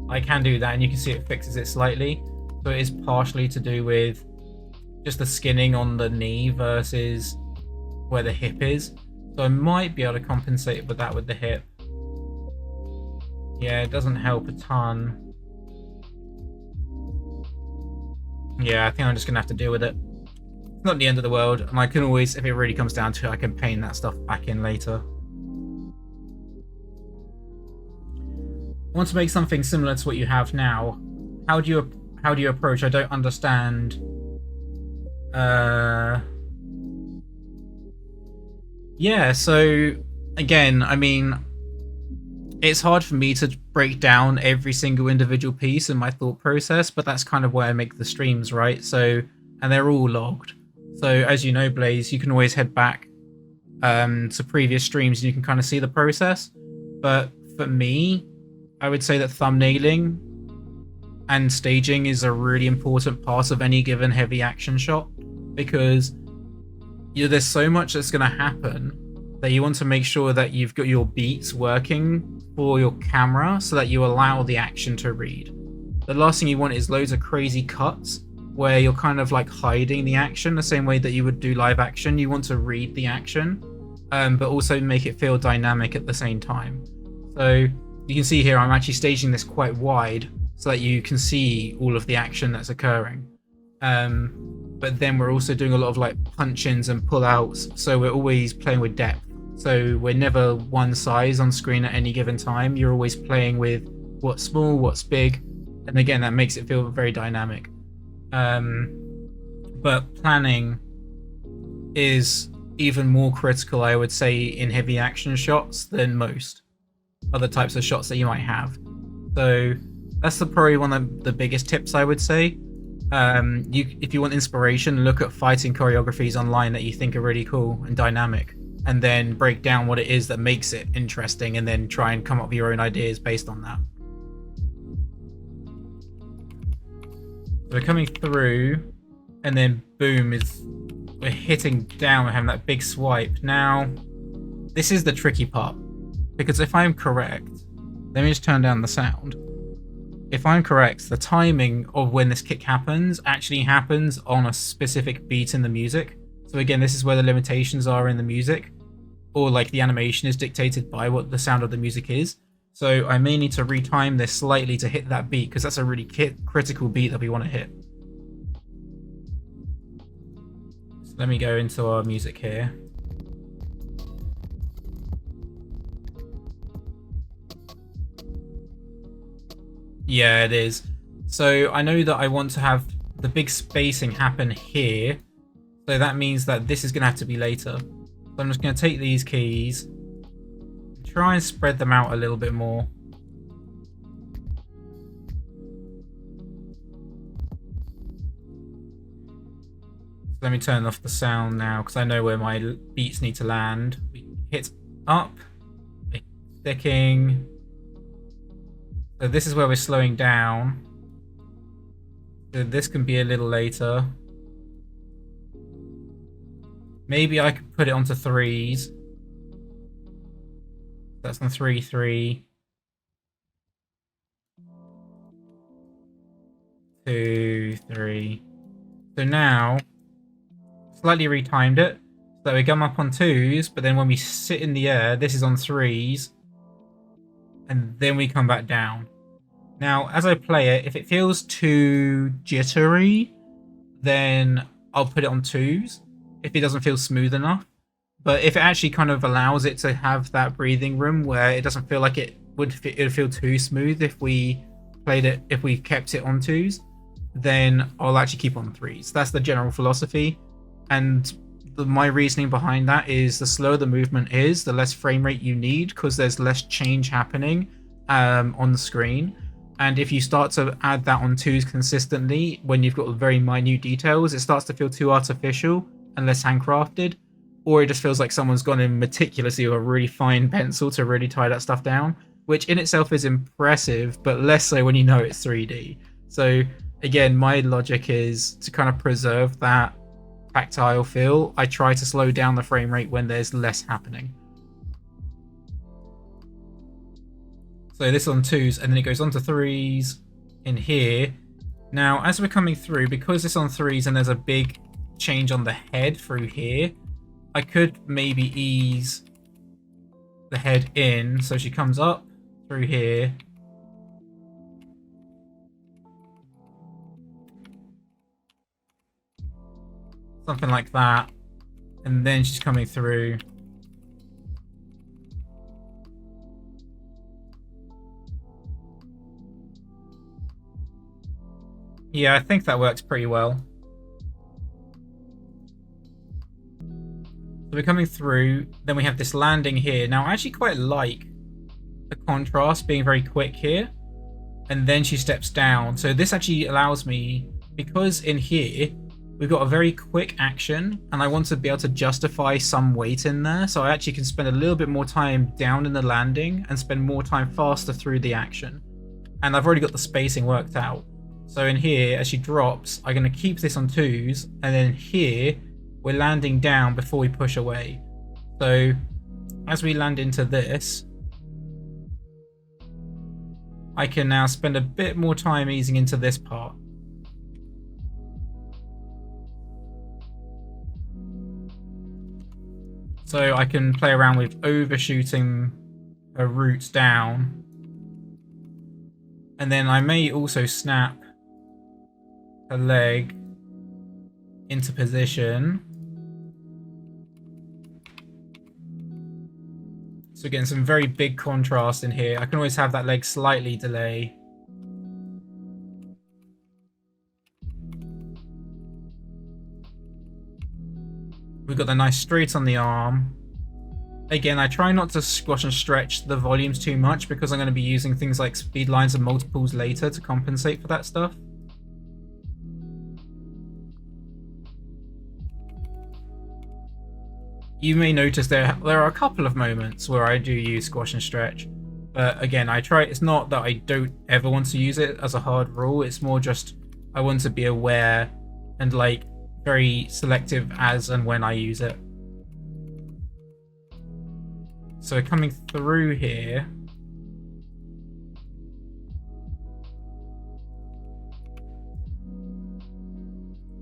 I can do that and you can see it fixes it slightly. So it is partially to do with just the skinning on the knee versus where the hip is. So I might be able to compensate with that with the hip. Yeah, it doesn't help a ton. Yeah, I think I'm just gonna have to deal with it. It's not the end of the world, and I can always, if it really comes down to it, I can paint that stuff back in later. I want to make something similar to what you have now. How do you approach? I don't understand Uh, yeah, so again, I mean, it's hard for me to break down every single individual piece in my thought process, but that's kind of why I make the streams, right? So, and they're all logged. So, as you know, Blaze, you can always head back to previous streams and you can kind of see the process. But for me, I would say that thumbnailing and staging is a really important part of any given heavy action shot, because there's so much that's going to happen that you want to make sure that you've got your beats working for your camera so that you allow the action to read. The last thing you want is loads of crazy cuts where you're kind of like hiding the action the same way that you would do live action. You want to read the action, but also make it feel dynamic at the same time. So you can see here I'm actually staging this quite wide so that you can see all of the action that's occurring. But then we're also doing a lot of like punch-ins and pull-outs, so we're always playing with depth. So we're never one size on screen at any given time. You're always playing with what's small, what's big, and again that makes it feel very dynamic. But planning is even more critical, I would say, in heavy action shots than most other types of shots that you might have. So that's probably one of the biggest tips I would say. If you want inspiration, look at fighting choreographies online that you think are really cool and dynamic, and then break down what it is that makes it interesting, and then try and come up with your own ideas based on that. We're coming through, and then boom, we're hitting down, we're having that big swipe. Now, this is the tricky part, because if I'm correct, let me just turn down the sound. If I'm correct, the timing of when this kick happens actually happens on a specific beat in the music. So again, this is where the limitations are in the music, or like the animation is dictated by what the sound of the music is. So I may need to retime this slightly to hit that beat, because that's a really critical beat that we want to hit. So let me go into our music here. Yeah, it is. So I know that I want to have the big spacing happen here. So that means that this is going to have to be later. So I'm just going to take these keys, try and spread them out a little bit more. So let me turn off the sound now, because I know where my beats need to land. We hit up, sticking. So this is where we're slowing down. So this can be a little later. Maybe I could put it onto threes. That's on 3, 3. 2, 3. So now, slightly retimed it. So we come up on twos, but then when we sit in the air, this is on threes. And then we come back down. Now, as I play it, if it feels too jittery, then I'll put it on twos if it doesn't feel smooth enough. But if it actually kind of allows it to have that breathing room where it doesn't feel like it would feel too smooth if we kept it on twos, then I'll actually keep on threes. That's the general philosophy. And my reasoning behind that is the slower the movement is, the less frame rate you need, because there's less change happening on the screen. And if you start to add that on twos consistently, when you've got very minute details, it starts to feel too artificial and less handcrafted, or it just feels like someone's gone in meticulously with a really fine pencil to really tie that stuff down, which in itself is impressive, but less so when you know it's 3D. So again, my logic is to kind of preserve that tactile feel. I try to slow down the frame rate when there's less happening. So this on twos, and then it goes on to threes in here. Now, as we're coming through, because it's on threes and there's a big change on the head through here, I could maybe ease the head in so she comes up through here. Something like that. And then she's coming through. Yeah, I think that works pretty well. we're coming through, then we have this landing here. Now I actually quite like the contrast being very quick here, and then she steps down. So this actually allows me, because in here we've got a very quick action and I want to be able to justify some weight in there, so I actually can spend a little bit more time down in the landing and spend more time faster through the action. And I've already got the spacing worked out. So in here, as she drops, I'm going to keep this on 2s, and then here we're landing down before we push away. So as we land into this, I can now spend a bit more time easing into this part. So I can play around with overshooting her roots down. And then I may also snap her leg into position. So getting some very big contrast in here. I can always have that leg slightly delay. We've got the nice straight on the arm. Again, I try not to squash and stretch the volumes too much because I'm going to be using things like speed lines and multiples later to compensate for that stuff. You may notice there are a couple of moments where I do use squash and stretch, but again, I try. It's not that I don't ever want to use it as a hard rule. It's more just I want to be aware and like very selective as and when I use it. So coming through here,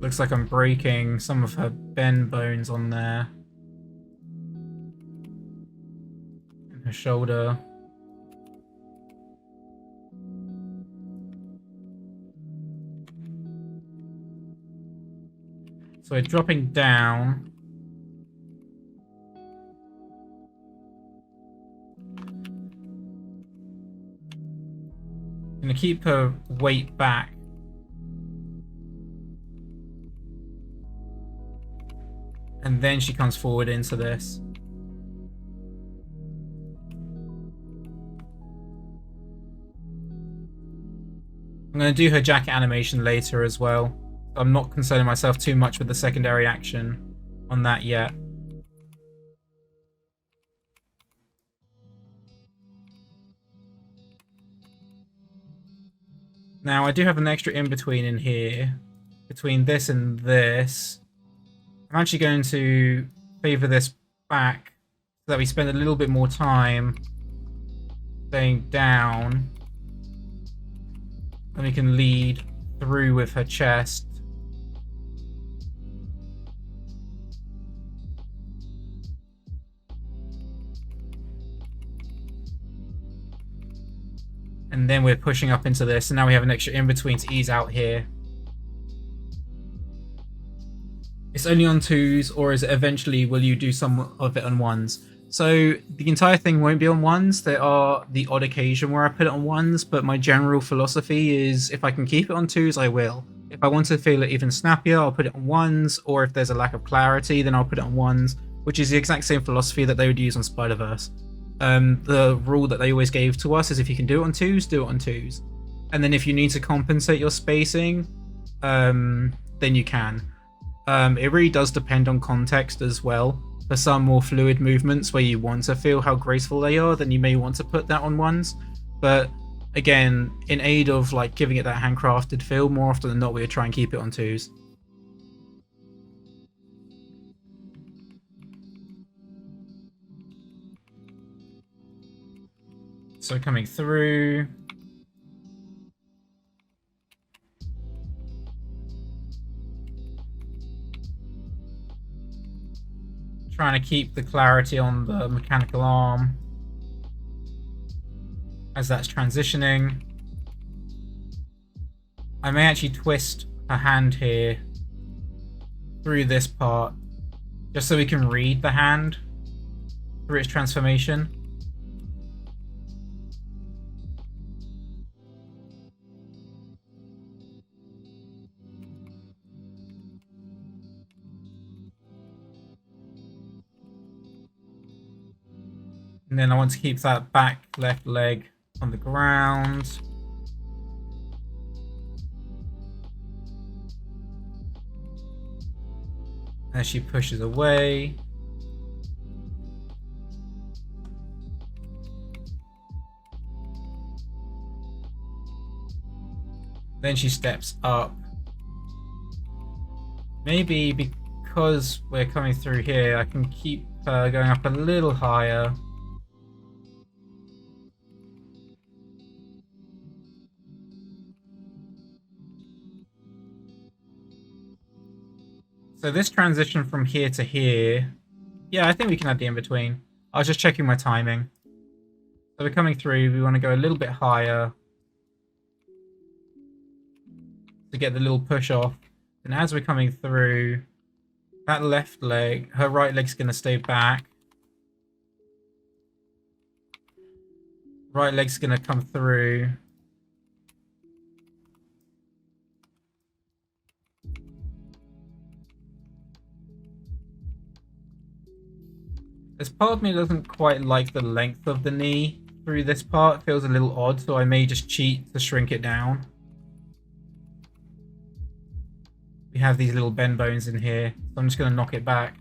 looks like I'm breaking some of her bend bones on there. And her shoulder. So dropping down. I'm going to keep her weight back. And then she comes forward into this. I'm going to do her jacket animation later as well. I'm not concerning myself too much with the secondary action on that yet. Now I do have an extra in-between in here. Between this and this. I'm actually going to favor this back so that we spend a little bit more time staying down. And we can lead through with her chest. And then we're pushing up into this, and now we have an extra in-between to ease out here. It's only on 2s, or is it eventually will you do some of it on 1s? So the entire thing won't be on 1s. There are the odd occasion where I put it on 1s, but my general philosophy is if I can keep it on 2s, I will. If I want to feel it even snappier, I'll put it on 1s, or if there's a lack of clarity, then I'll put it on 1s, which is the exact same philosophy that they would use on Spider-Verse. The rule that they always gave to us is if you can do it on 2s, do it on 2s. And then if you need to compensate your spacing, then you can. It really does depend on context as well. For some more fluid movements where you want to feel how graceful they are, then you may want to put that on 1s. But again, in aid of like giving it that handcrafted feel, more often than not, we would try and keep it on 2s. So coming through. Trying to keep the clarity on the mechanical arm as that's transitioning. I may actually twist a hand here through this part just so we can read the hand through its transformation. And then I want to keep that back left leg on the ground. As she pushes away. Then she steps up. Maybe because we're coming through here, I can keep her going up a little higher. So this transition from here to here, yeah, I think we can add the in-between. I was just checking my timing. So we're coming through, we want to go a little bit higher to get the little push off. And as we're coming through, that left leg, her right leg's going to stay back. Right leg's going to come through. There's part of me that doesn't quite like the length of the knee through this part. It feels a little odd, so I may just cheat to shrink it down. We have these little bend bones in here, so I'm just going to knock it back.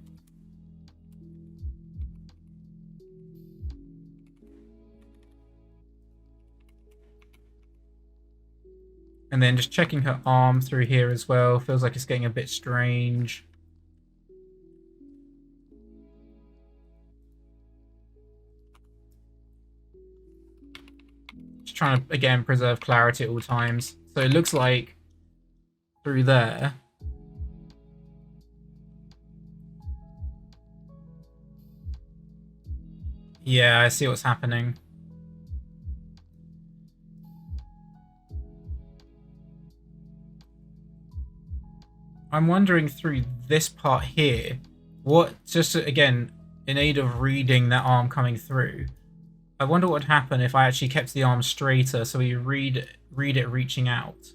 And then just checking her arm through here as well. Feels like it's getting a bit strange. Just trying to, again, preserve clarity at all times. So it looks like through there. Yeah, I see what's happening. I'm wondering through this part here, what, just again, in aid of reading that arm coming through, I wonder what would happen if I actually kept the arm straighter, so we read it reaching out.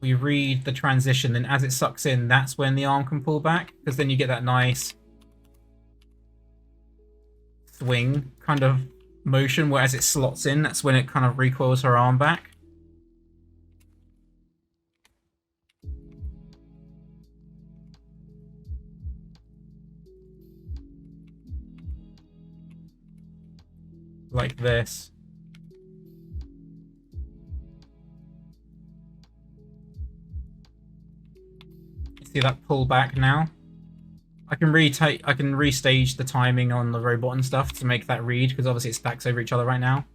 We read the transition, then as it sucks in, that's when the arm can pull back, because then you get that nice swing kind of motion, where as it slots in, that's when it kind of recoils her arm back. Like this. See that pull back now? I can restage the timing on the robot and stuff to make that read, because obviously it stacks over each other right now.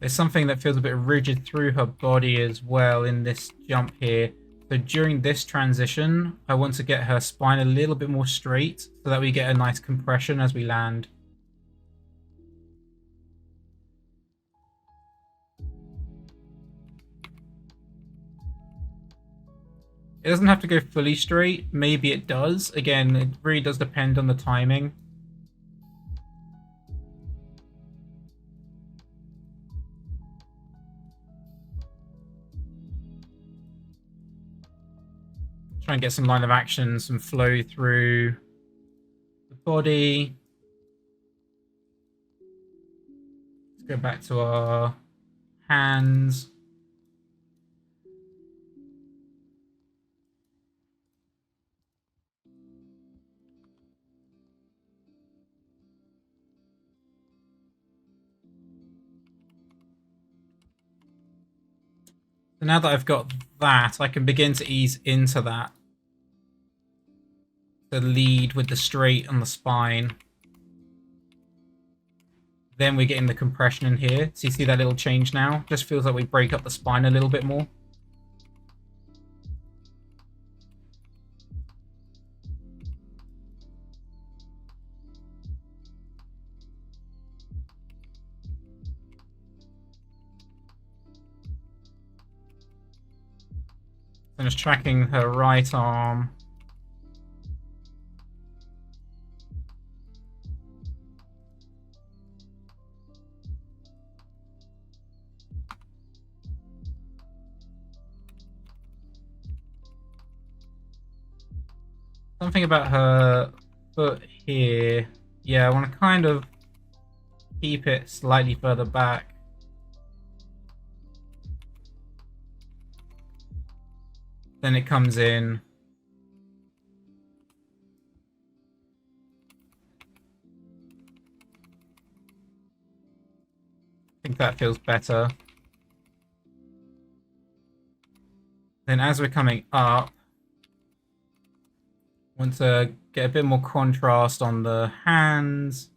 There's something that feels a bit rigid through her body as well in this jump here. So during this transition, I want to get her spine a little bit more straight so that we get a nice compression as we land. It doesn't have to go fully straight. Maybe it does. Again, it really does depend on the timing. Try and get some line of action, some flow through the body. Let's go back to our hands. So now that I've got that, I can begin to ease into that. The lead with the straight on the spine. Then we're getting the compression in here. So you see that little change now? Just feels like we break up the spine a little bit more. I'm just tracking her right arm. something about her foot here. Yeah, I want to kind of keep it slightly further back. Then it comes in. I think that feels better. Then as we're coming up, I want to get a bit more contrast on the hands.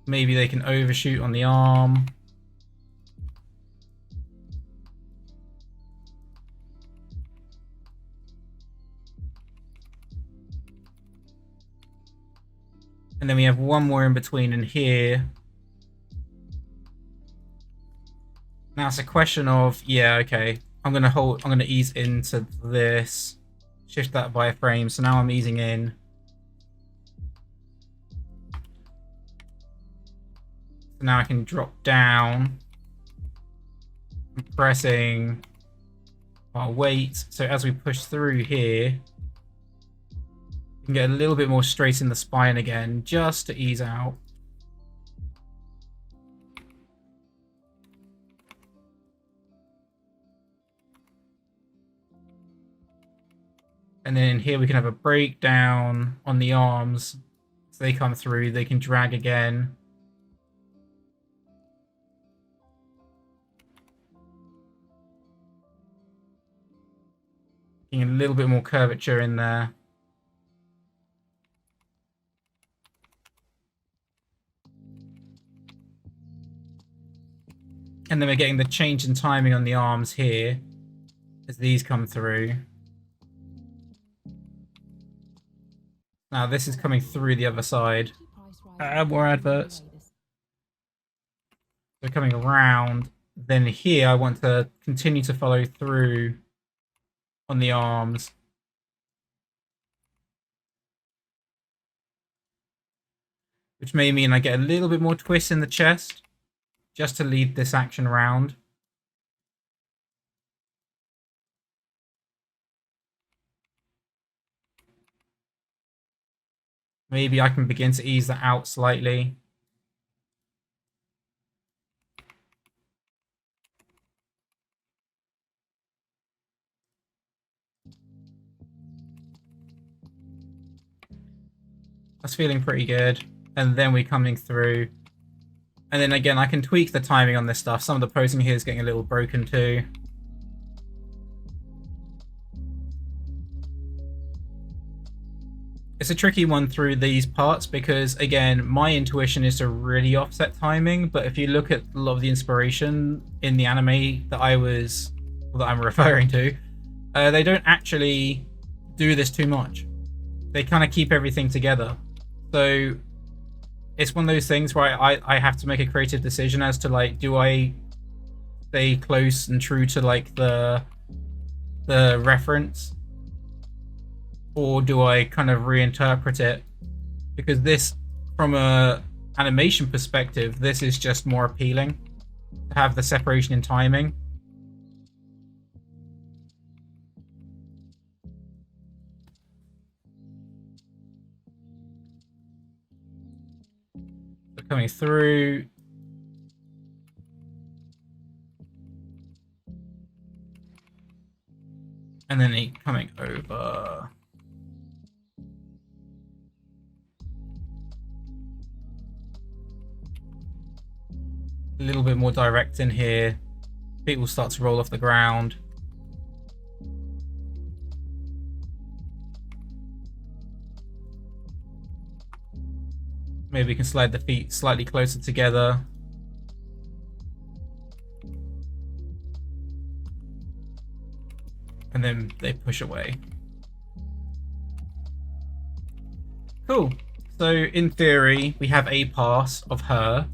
Maybe they can overshoot on the arm. And then we have one more in between in here. Now it's a question of, yeah, okay. I'm gonna ease into this. Shift that by a frame. So now I'm easing in. So now I can drop down. I'm pressing our weight. So as we push through here, we can get a little bit more straight in the spine again, just to ease out. And then here we can have a breakdown on the arms. So they come through, they can drag again. Getting a little bit more curvature in there. And then we're getting the change in timing on the arms here as these come through. Now this is coming through the other side. More adverts. So coming around. Then here I want to continue to follow through on the arms. Which may mean I get a little bit more twist in the chest, just to lead this action round. Maybe I can begin to ease that out slightly. That's feeling pretty good. And then we're coming through. And then again, I can tweak the timing on this stuff. Some of the posing here is getting a little broken too. It's a tricky one through these parts because, again, my intuition is to really offset timing. But if you look at a lot of the inspiration in the anime that I'm referring to, they don't actually do this too much. They kind of keep everything together. So it's one of those things where I have to make a creative decision as to, like, do I stay close and true to, like, the reference, or do I kind of reinterpret it? Because this, from a animation perspective, this is just more appealing to have the separation in timing. So coming through. And then coming over. A little bit more direct in here. Feet will start to roll off the ground. Maybe we can slide the feet slightly closer together. And then they push away. Cool. So in theory, we have a pass of her.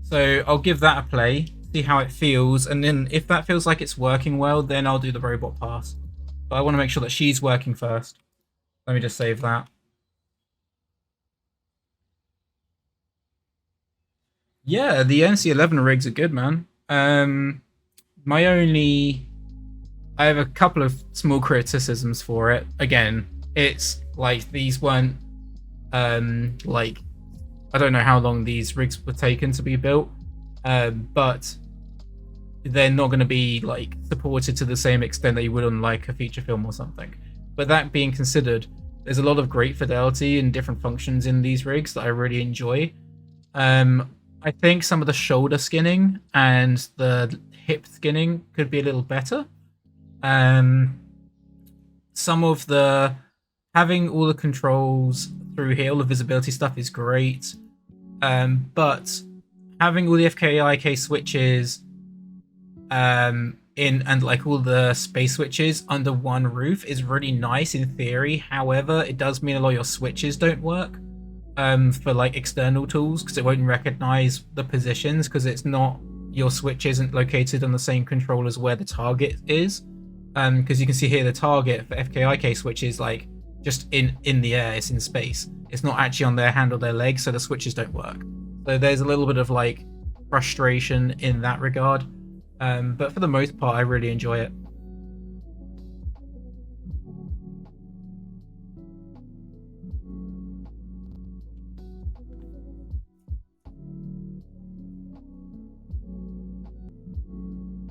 So I'll give that a play, see how it feels, and then if that feels like it's working well, then I'll do the robot pass. But I want to make sure that she's working first. Let me just save that. Yeah, the NC11 rigs are good, man. My only, I have a couple of small criticisms for it. Again, it's like these weren't like I don't know how long these rigs were taken to be built, but they're not going to be like supported to the same extent that you would on like a feature film or something. But that being considered, there's a lot of great fidelity and different functions in these rigs that I really enjoy. I think some of the shoulder skinning and the hip skinning could be a little better. Um, some of the having all the controls through here, all the visibility stuff is great. But having all the FKIK switches in and like all the space switches under one roof is really nice in theory. However, it does mean a lot of your switches don't work for like external tools because it won't recognize the positions because it's not your switch isn't located on the same control as where the target is. Because you can see here the target for FKIK switch is like just in the air, it's in space. It's not actually on their hand or their leg, so the switches don't work. So there's a little bit of like frustration in that regard. But for the most part, I really enjoy it.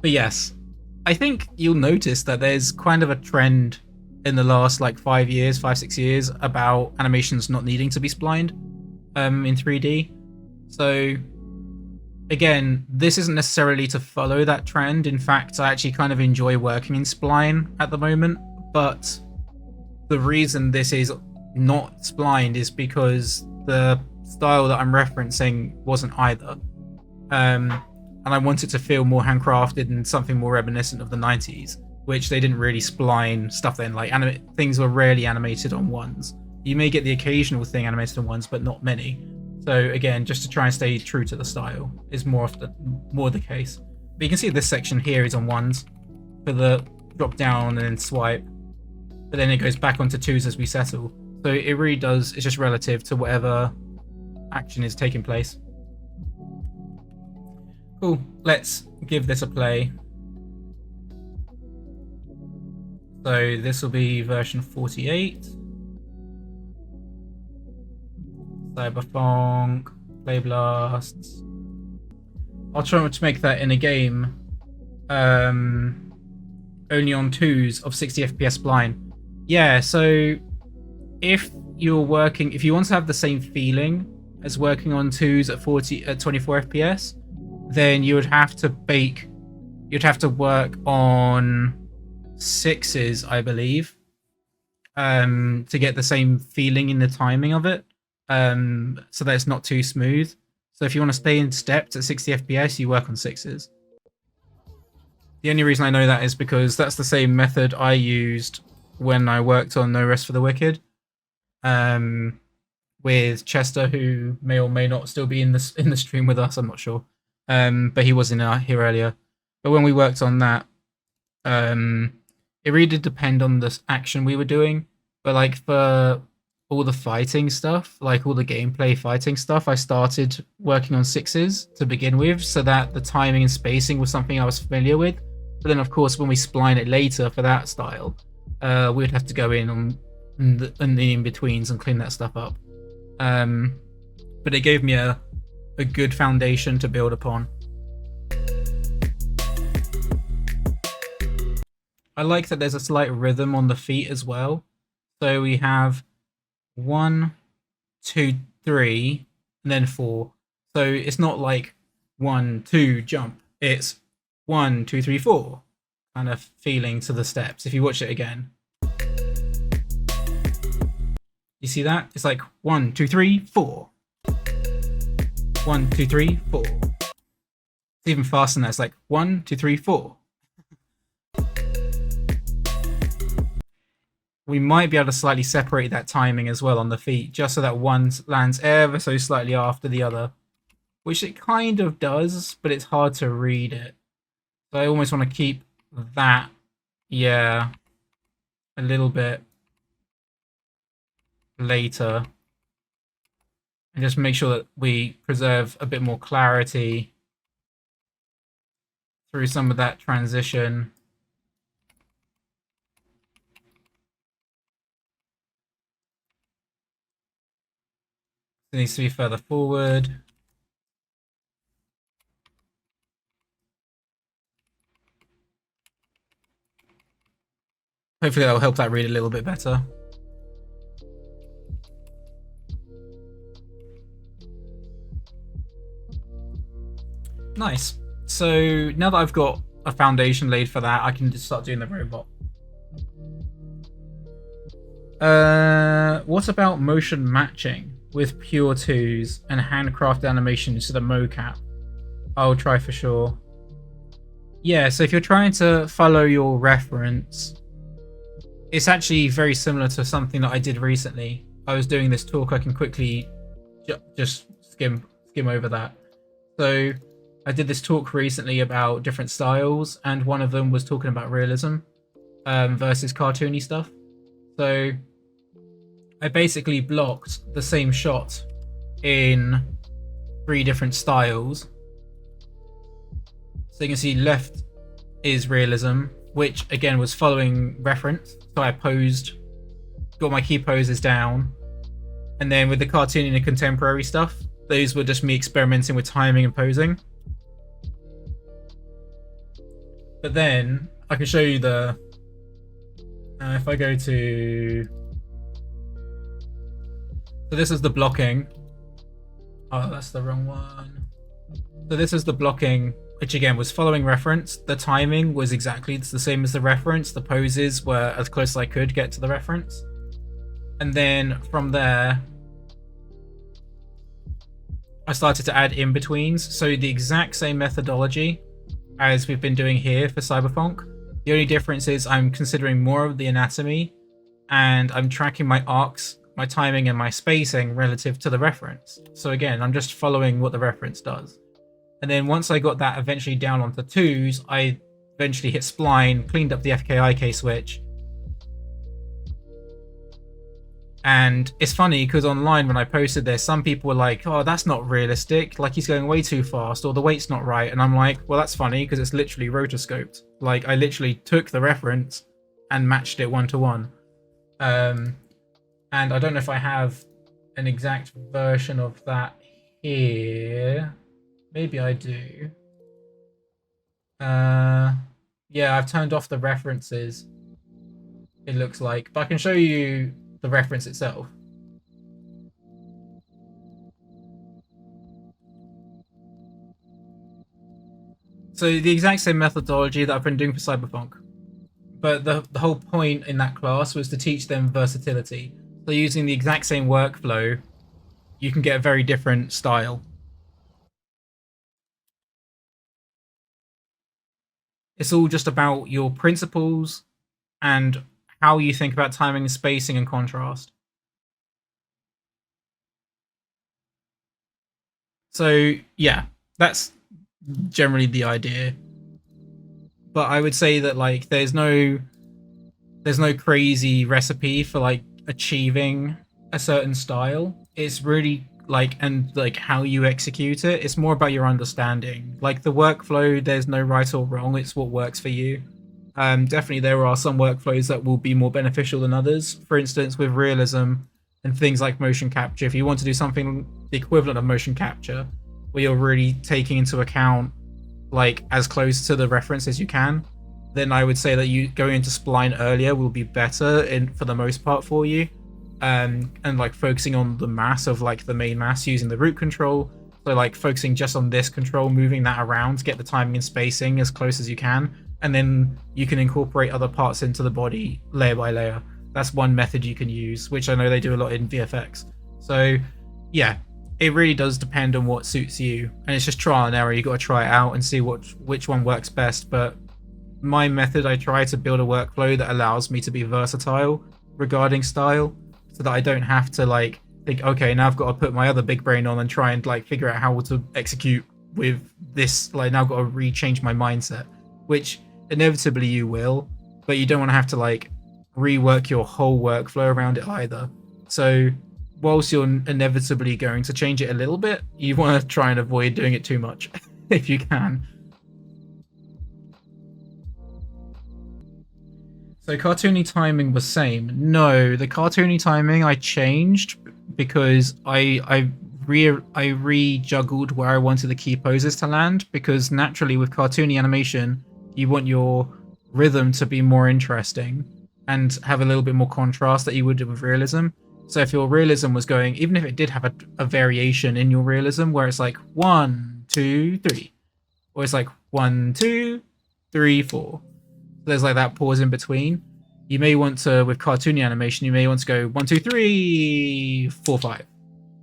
But yes, I think you'll notice that there's kind of a trend in the last like 5 years, 5, 6 years about animations not needing to be splined in 3D. So again, this isn't necessarily to follow that trend. In fact, I actually kind of enjoy working in spline at the moment. But the reason this is not splined is because the style that I'm referencing wasn't either. And I want it to feel more handcrafted and something more reminiscent of the 90s, which they didn't really spline stuff then. Like things were rarely animated on ones. You may get the occasional thing animated on ones, but not many. So again, just to try and stay true to the style is more the case. But you can see this section here is on ones for the drop down and then swipe, but then it goes back onto twos as we settle. So it really does. It's just relative to whatever action is taking place. Cool, let's give this a play. So this will be version 48. CYBERPHONK, Play Blasts. I'll try to make that in a game only on 2s of 60 FPS spline. Yeah, so if you want to have the same feeling as working on 2s at 24 FPS, then you'd have to work on 6s, I believe, to get the same feeling in the timing of it, so that it's not too smooth. So if you want to stay in steps at 60 FPS, you work on 6s. The only reason I know that is because that's the same method I used when I worked on No Rest for the Wicked, with Chester, who may or may not still be in the stream with us. I'm not sure. But he was in here earlier. But when we worked on that, it really did depend on the action we were doing. But like for all the fighting stuff, like all the gameplay fighting stuff, I started working on 6s to begin with, so that the timing and spacing was something I was familiar with. But then, of course, when we spline it later for that style, we'd have to go in on the in-betweens and clean that stuff up. But it gave me a good foundation to build upon. I like that there's a slight rhythm on the feet as well. So we have 1, 2, 3, and then 4. So it's not like 1, 2, jump. It's 1, 2, 3, 4 kind of feeling to the steps. If you watch it again, you see that? It's like 1, 2, 3, 4. 1, 2, 3, 4. It's even faster than that. It's like 1, 2, 3, 4. We might be able to slightly separate that timing as well on the feet, just so that one lands ever so slightly after the other, which it kind of does, but it's hard to read it. So I almost want to keep that, yeah, a little bit later. and just make sure that we preserve a bit more clarity through some of that transition. It needs to be further forward. Hopefully that will help that read a little bit better. Nice. So now that I've got a foundation laid for that, I can just start doing the robot. What about motion matching with pure 2s and handcraft animations to the mocap? I'll try for sure. Yeah, so if you're trying to follow your reference, it's actually very similar to something that I did recently. I was doing this talk, I can quickly just skim over that. So I did this talk recently about different styles, and one of them was talking about realism versus cartoony stuff. So I basically blocked the same shot in 3 different styles. So you can see left is realism, which again was following reference. So I posed, got my key poses down, and then with the cartoony and the contemporary stuff, those were just me experimenting with timing and posing. But then I can show you the, if I go to, so this is the blocking. Oh, that's the wrong one. So this is the blocking, which again was following reference. The timing was exactly the same as the reference. The poses were as close as I could get to the reference. And then from there, I started to add in-betweens. So the exact same methodology as we've been doing here for CYBERPHONK. The only difference is I'm considering more of the anatomy, and I'm tracking my arcs, my timing, and my spacing relative to the reference. So again, I'm just following what the reference does. And then once I got that eventually down onto 2s, I eventually hit spline, cleaned up the FKIK switch. And it's funny because online when I posted this, some people were like, oh, that's not realistic. Like he's going way too fast, or the weight's not right. And I'm like, well, that's funny because it's literally rotoscoped. Like I literally took the reference and matched it 1-to-1. And I don't know if I have an exact version of that here. Maybe I do. Yeah, I've turned off the references, it looks like. But I can show you the reference itself. So the exact same methodology that I've been doing for CYBERPHONK. But the whole point in that class was to teach them versatility. So using the exact same workflow, you can get a very different style. It's all just about your principles and how you think about timing, spacing, and contrast. So yeah, that's generally the idea. But I would say that like there's no crazy recipe for like achieving a certain style. It's really like, and like how you execute it, it's more about your understanding. Like the workflow, there's no right or wrong, it's what works for you. Definitely there are some workflows that will be more beneficial than others. For instance, with realism and things like motion capture, if you want to do something the equivalent of motion capture, where you're really taking into account like as close to the reference as you can, then I would say that you going into spline earlier will be better for the most part for you. And like focusing on the mass of like the main mass using the root control. So like focusing just on this control, moving that around to get the timing and spacing as close as you can. And then you can incorporate other parts into the body layer by layer. That's one method you can use, which I know they do a lot in VFX. So yeah, it really does depend on what suits you. And it's just trial and error. You got to try it out and see which one works best. But my method, I try to build a workflow that allows me to be versatile regarding style, so that I don't have to like think, okay, now I've got to put my other big brain on and try and like figure out how to execute with this. Like now I've got to rechange my mindset, which inevitably you will, but you don't want to have to like rework your whole workflow around it either. So whilst you're inevitably going to change it a little bit, you want to try and avoid doing it too much if you can. So cartoony timing was same. No, the cartoony timing I changed because I re-juggled where I wanted the key poses to land, because naturally with cartoony animation you want your rhythm to be more interesting and have a little bit more contrast that you would do with realism. So if your realism was going, even if it did have a variation in your realism where it's like 1, 2, 3, or it's like 1, 2, 3, 4. There's like that pause in between. You may want to, with cartoony animation, you may want to go 1, 2, 3, 4, 5.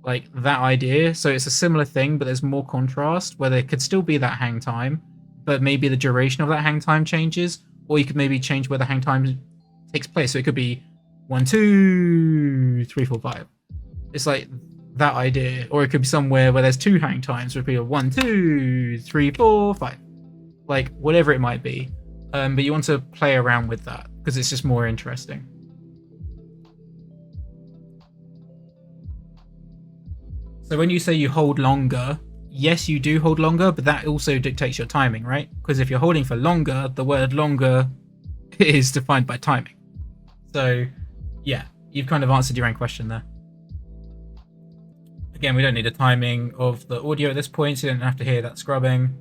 Like that idea. So it's a similar thing, but there's more contrast where there could still be that hang time, but maybe the duration of that hang time changes, or you could maybe change where the hang time takes place. So it could be 1, 2, 3, 4, 5. It's like that idea. Or it could be somewhere where there's 2 hang times, so it would be a 1, 2, 3, 4, 5. Like whatever it might be. But you want to play around with that because it's just more interesting. So when you say you hold longer, yes, you do hold longer, but that also dictates your timing, right? Because if you're holding for longer, the word longer is defined by timing. So yeah, you've kind of answered your own question there. Again, we don't need a timing of the audio at this point, so you don't have to hear that scrubbing.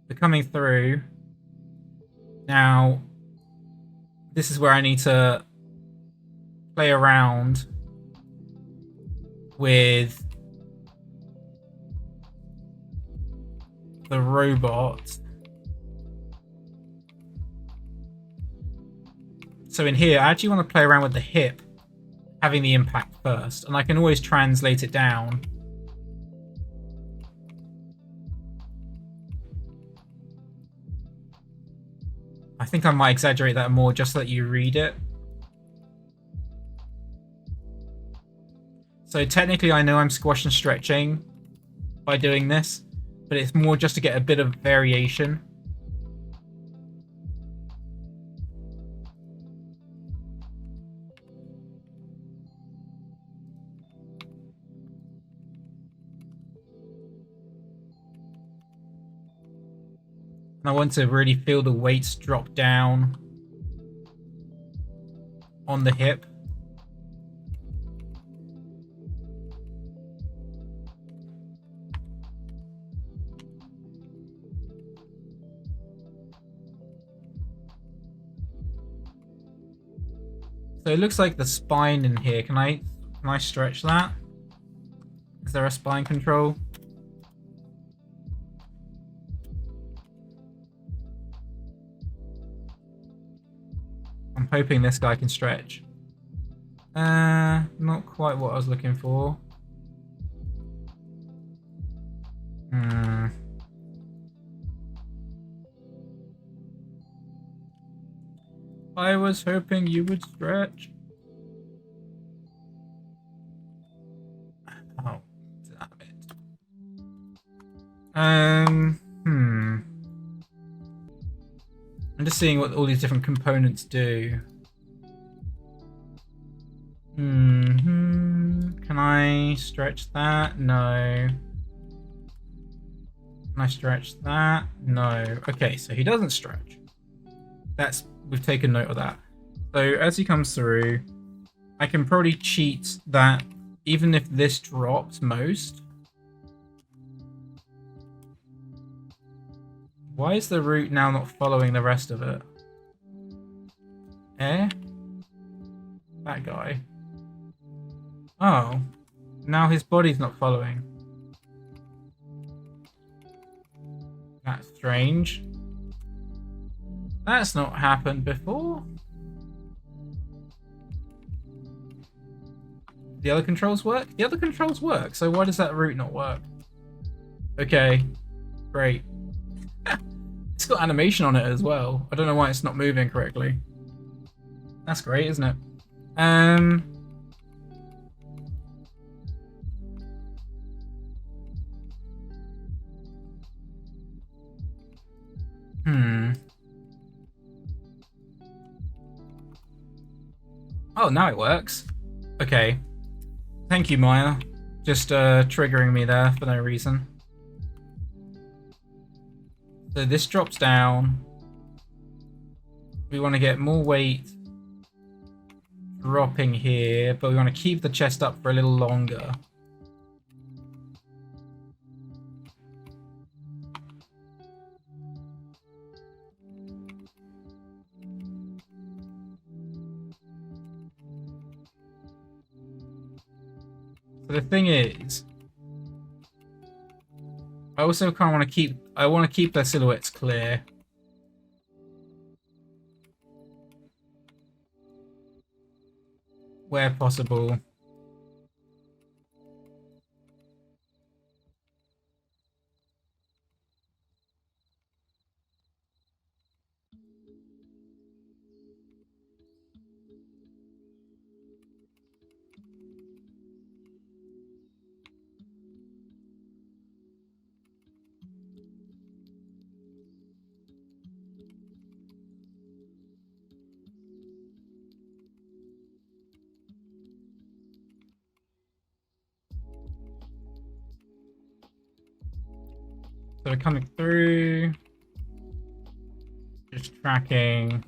We're coming through. Now, this is where I need to play around with the robot. So in here, I actually want to play around with the hip having the impact first, and I can always translate it down. I think I might exaggerate that more just so that you read it. So technically I know I'm squash and stretching by doing this, but it's more just to get a bit of variation. And I want to really feel the weights drop down on the hip. So it looks like the spine in here. Can I stretch that? Is there a spine control? I'm hoping this guy can stretch. Not quite what I was looking for. I was hoping you would stretch. Oh, damn it. I'm just seeing what all these different components do. Can I stretch that? No. Can I stretch that? No. Okay, so he doesn't stretch. We've taken note of that. So as he comes through, I can probably cheat that even if this drops most. Why is the root now not following the rest of it? Eh? That guy. Oh. Now his body's not following. That's strange. That's not happened before. The other controls work? The other controls work, so why does that root not work? Okay. Great. It's got animation on it as well. I don't know why it's not moving correctly. That's great, isn't it? Oh, now it works. Okay. Thank you, Maya. Just triggering me there for no reason. So this drops down. We want to get more weight dropping here, but we want to keep the chest up for a little longer. So the thing is, I also kind of want to keep. I want to keep their silhouettes clear. Where possible. So we're coming through, just tracking.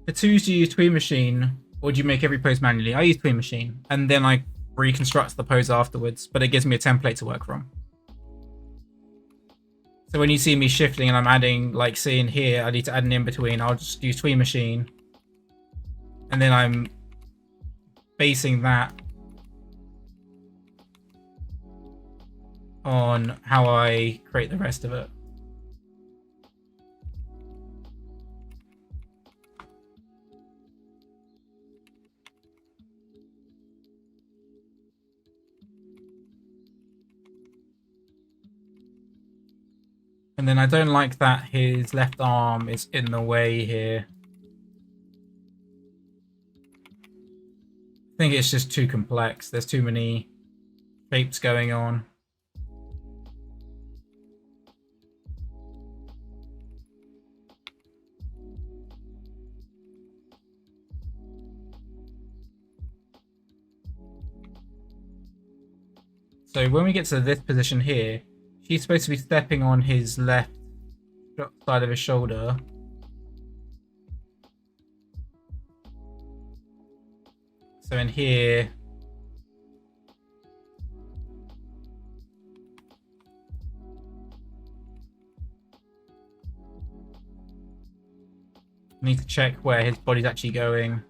For twos, do you use Tween Machine, or do you make every pose manually? I use Tween Machine, and then I reconstruct the pose afterwards, but it gives me a template to work from. So when you see me shifting and I'm adding, like, see in here, I need to add an in-between, I'll just use Tween Machine, and then I'm basing that on how I create the rest of it. And then I don't like that his left arm is in the way here. I think it's just too complex. There's too many shapes going on. So when we get to this position here, she's supposed to be stepping on his left side of his shoulder. So in here, I need to check where his body's actually going.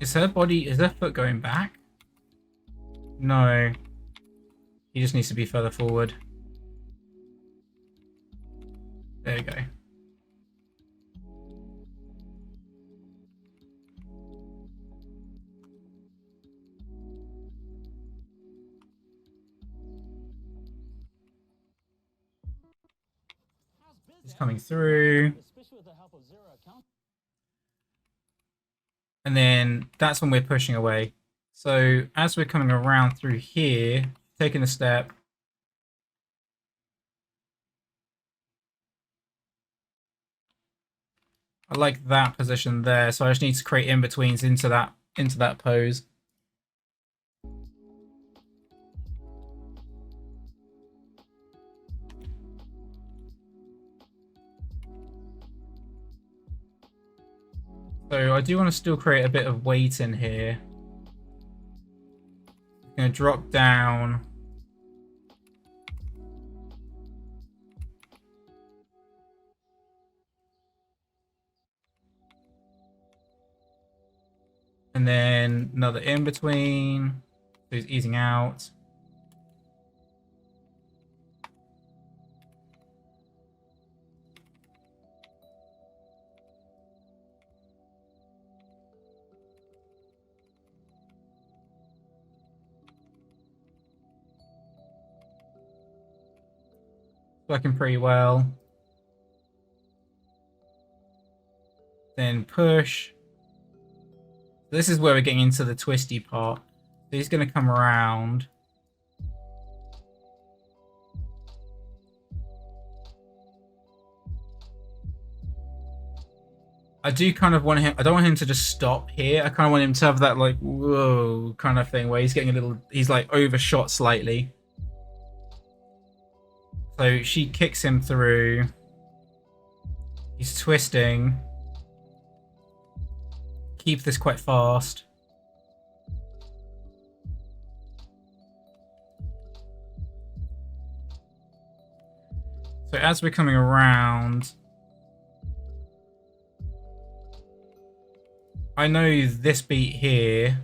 Is her foot going back? No. He just needs to be further forward. There we go. He's coming through. And then that's when we're pushing away. So as we're coming around through here, taking a step, I like that position there, so I just need to create in-betweens into that pose. So I do want to still create a bit of weight in here. I'm going to drop down. And then another in between. So he's easing out. Working pretty well. Then push. This is where we're getting into the twisty part. So he's going to come around. I do kind of want him. I don't want him to just stop here. I kind of want him to have that like whoa kind of thing where he's getting a little. He's like overshot slightly. So she kicks him through. He's twisting. Keep this quite fast. So as we're coming around, I know this beat here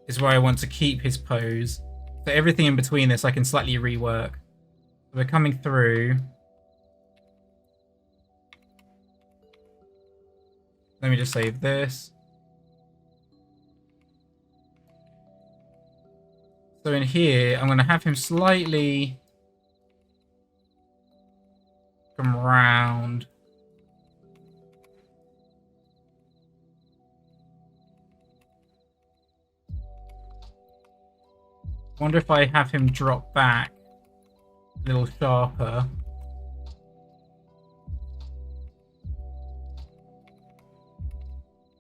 is where I want to keep his pose. So everything in between this I can slightly rework. So we're coming through. Let me just save this. So in here, I'm going to have him slightly come around. Wonder if I have him drop back a little sharper.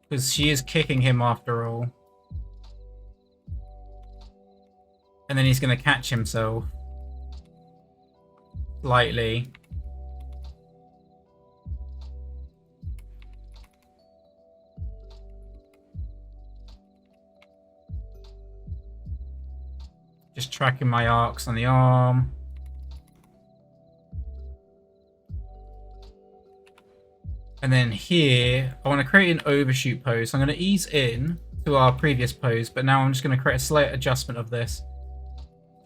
Because she is kicking him after all. And then he's going to catch himself. Slightly. Just tracking my arcs on the arm. And then here, I want to create an overshoot pose. So I'm going to ease in to our previous pose, but now I'm just going to create a slight adjustment of this.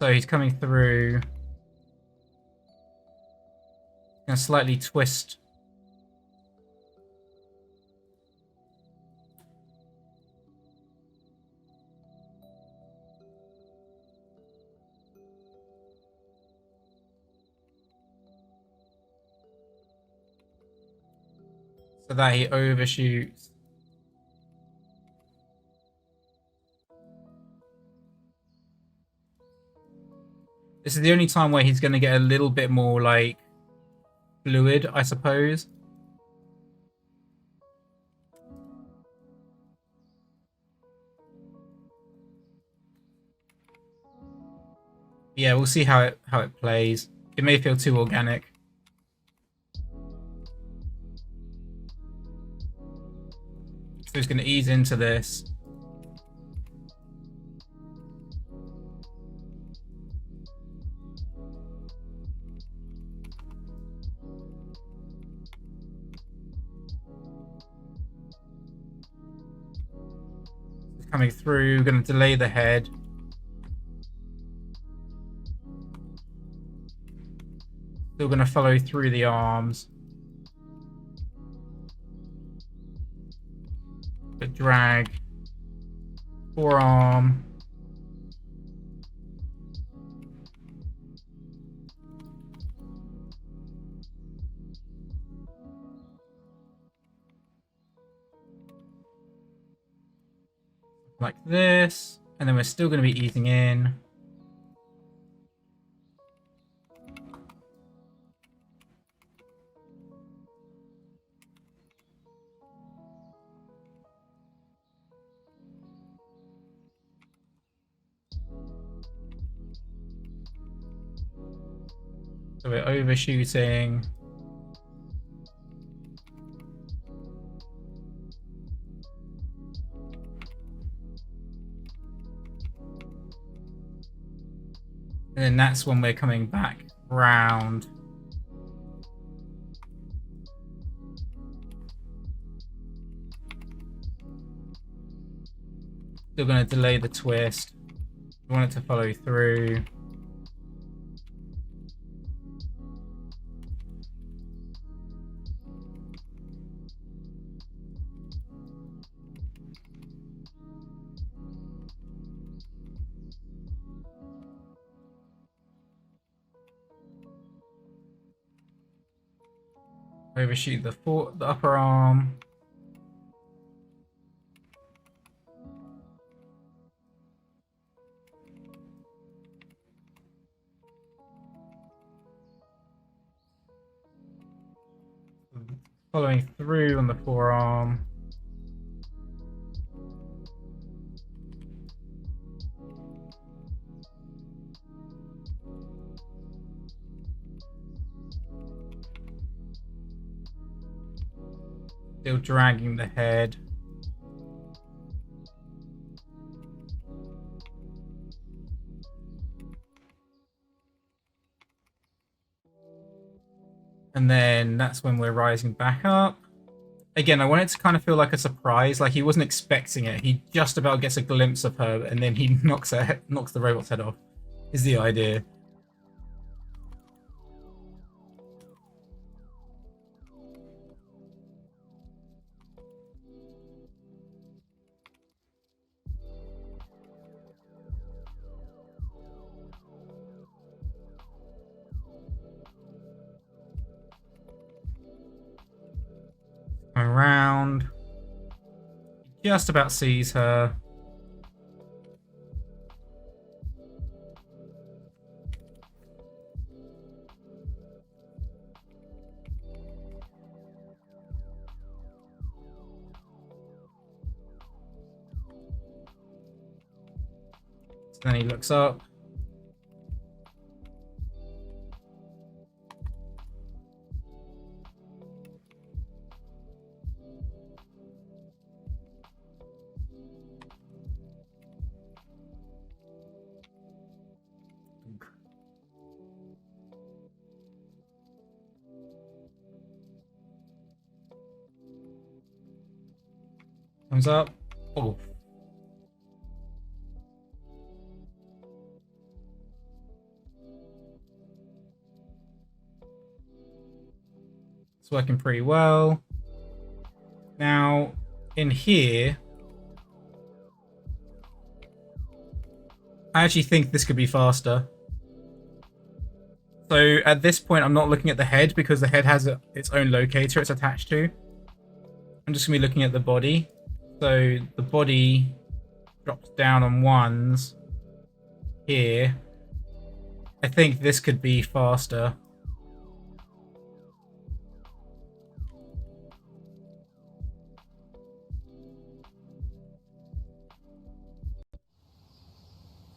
So he's coming through. Going to slightly twist. So that he overshoots. This is the only time where he's going to get a little bit more, like, fluid, I suppose. Yeah, we'll see how it plays. It may feel too organic. So he's going to ease into this. Coming through, going to delay the head. Still going to follow through the arms. But drag. Forearm. Like this, and then we're still going to be easing in. So we're overshooting. And then that's when we're coming back round. Still going to delay the twist. We want it to follow through. Overshoot the upper arm. Following through on the forearm. Still dragging the head. And then that's when we're rising back up. Again, I want it to kind of feel like a surprise, like he wasn't expecting it. He just about gets a glimpse of her, and then he knocks the robot's head off, is the idea. Around. He just about sees her. So then he looks up. Comes up. Oh. It's working pretty well. Now, in here, I actually think this could be faster. So at this point, I'm not looking at the head because the head has its own locator it's attached to. I'm just going to be looking at the body. So the body drops down on ones here. I think this could be faster.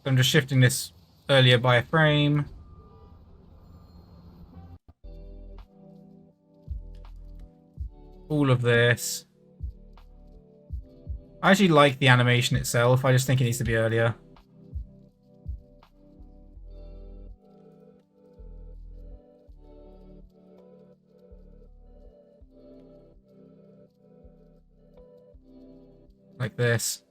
So I'm just shifting this earlier by a frame. All of this. I actually like the animation itself. I just think it needs to be earlier. Like this.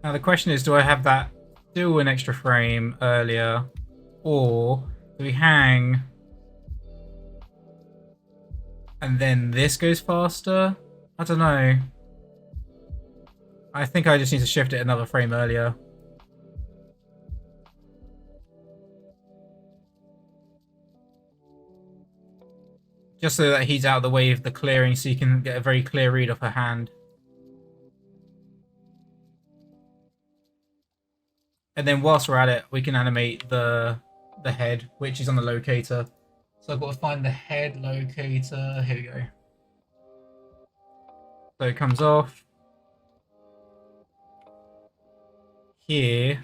Now the question is, do I have that do an extra frame earlier? Or do we hang and then this goes faster? I don't know. I think I just need to shift it another frame earlier. Just so that he's out of the way of the clearing so you can get a very clear read of her hand. And then whilst we're at it, we can animate the head, which is on the locator. So I've got to find the head locator. Here we go. So it comes off. Here.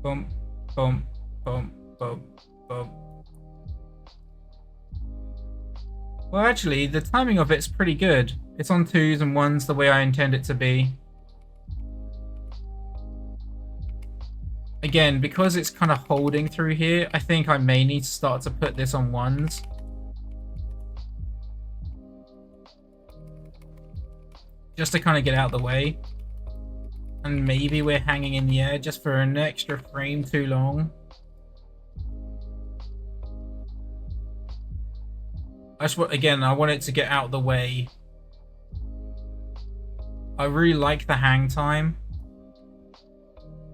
Boom, boom, boom, boom, boom. Well, actually, the timing of it's pretty good. It's on 2s and 1s the way I intend it to be. Again, because it's kind of holding through here, I think I may need to start to put this on 1s. Just to kind of get out of the way. And maybe we're hanging in the air just for an extra frame too long. Again, I want it to get out of the way. I really like the hang time.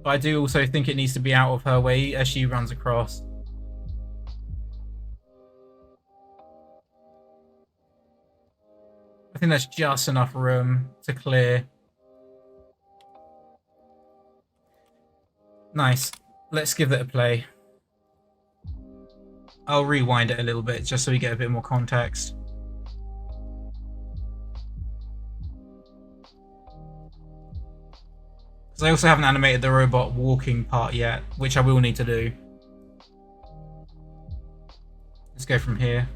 But I do also think it needs to be out of her way as she runs across. I think that's just enough room to clear. Nice. Let's give it a play. I'll rewind it a little bit just so we get a bit more context. Because I also haven't animated the robot walking part yet, which I will need to do. Let's go from here.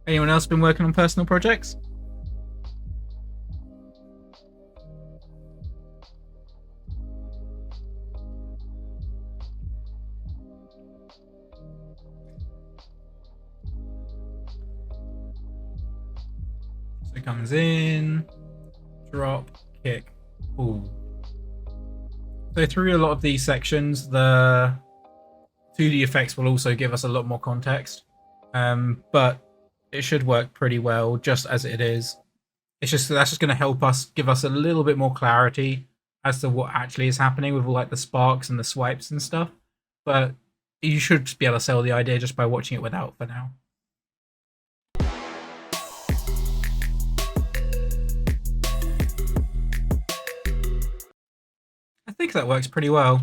Anyone else been working on personal projects? So it comes in, drop, kick, pull. So through a lot of these sections, the 2D effects will also give us a lot more context. But it should work pretty well just as it is. It's just that's just going to help us give us a little bit more clarity as to what actually is happening with all like the sparks and the swipes and stuff. But you should be able to sell the idea just by watching it without for now. I think that works pretty well.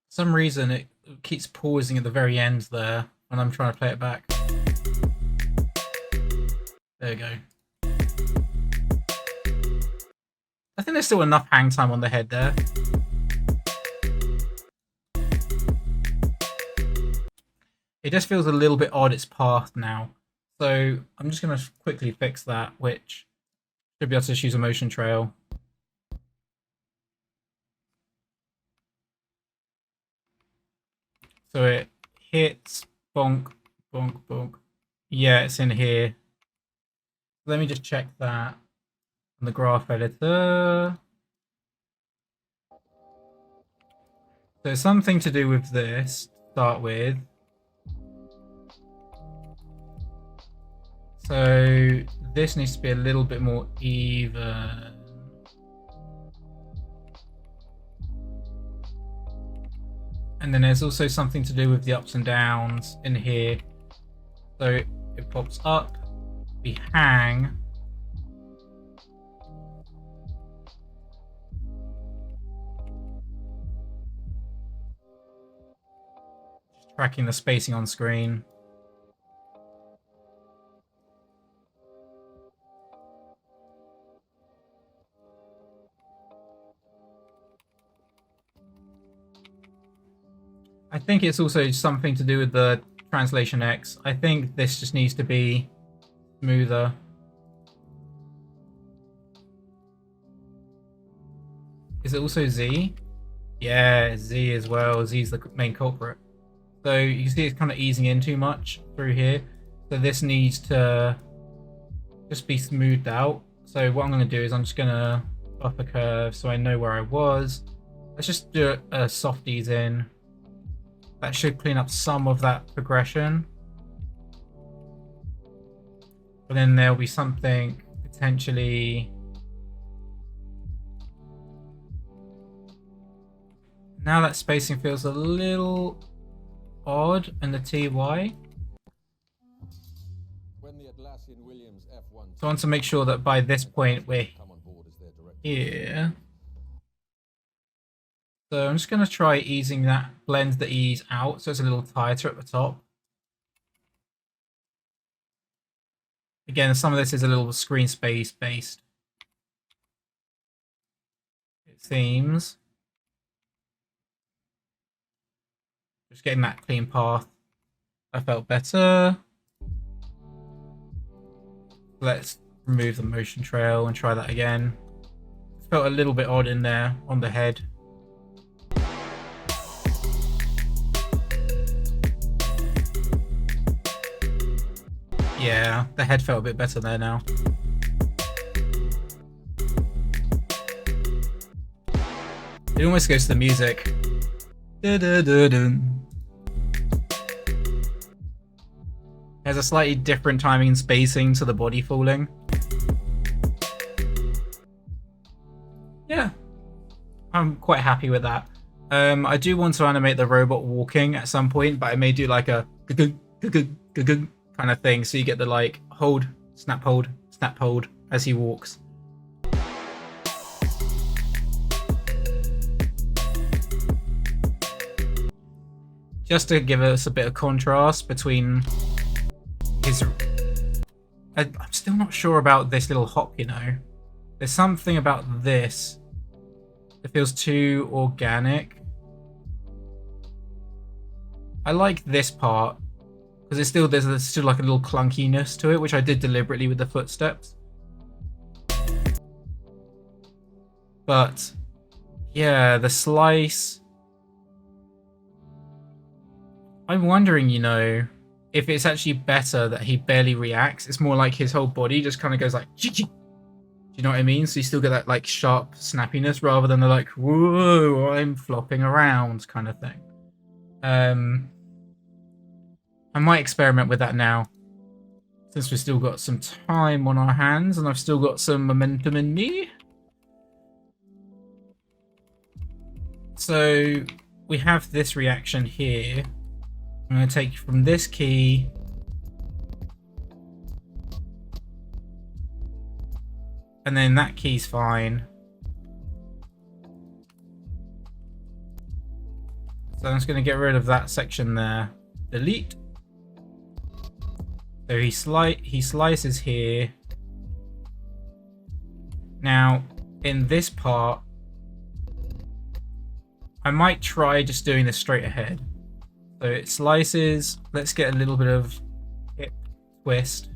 For some reason it keeps pausing at the very end there when I'm trying to play it back. There we go. I think there's still enough hang time on the head there. It just feels a little bit odd, its path now. So I'm just going to quickly fix that, which should be able to just use a motion trail. So it hits, bonk, bonk, bonk. Yeah, it's in here. Let me just check that on the graph editor. So something to do with this to start with. So this needs to be a little bit more even. And then there's also something to do with the ups and downs in here. So it pops up, we hang. Just tracking the spacing on screen. I think it's also something to do with the translation X. I think this just needs to be smoother. Is it also Z? Yeah, Z as well. Z's the main culprit. So you can see it's kind of easing in too much through here. So this needs to just be smoothed out. So what I'm going to do is I'm just going to buff a curve so I know where I was. Let's just do a soft ease in. That should clean up some of that progression. But then there'll be something potentially... Now that spacing feels a little odd in the TY. So I want to make sure that by this point we're here. So I'm just going to try easing that, blend the ease out so it's a little tighter at the top. Again, some of this is a little screen space based, it seems. Just getting that clean path. That felt better. Let's remove the motion trail and try that again. It felt a little bit odd in there on the head. Yeah, the head felt a bit better there now. It almost goes to the music. Da -da -da -dun. has a slightly different timing and spacing to the body falling. Yeah, I'm quite happy with that. I do want to animate the robot walking at some point, but I may do like a kind of thing, so you get the like hold, snap, hold as he walks. Just to give us a bit of contrast between his... I'm still not sure about this little hop, you know. There's something about this that feels too organic. I like this part because it's still, there's still like a little clunkiness to it, which I did deliberately with the footsteps. But yeah, the slice... I'm wondering, you know, if it's actually better that he barely reacts. It's more like his whole body just kind of goes like, do you know what I mean? So you still get that like sharp snappiness rather than the like, whoa, I'm flopping around kind of thing. I might experiment with that now, since we've still got some time on our hands and I've still got some momentum in me. So we have this reaction here. I'm going to take from this key and then that key's fine. So I'm just going to get rid of that section there. Delete. So he slices here. Now in this part, I might try just doing this straight ahead. So it slices, let's get a little bit of hip twist.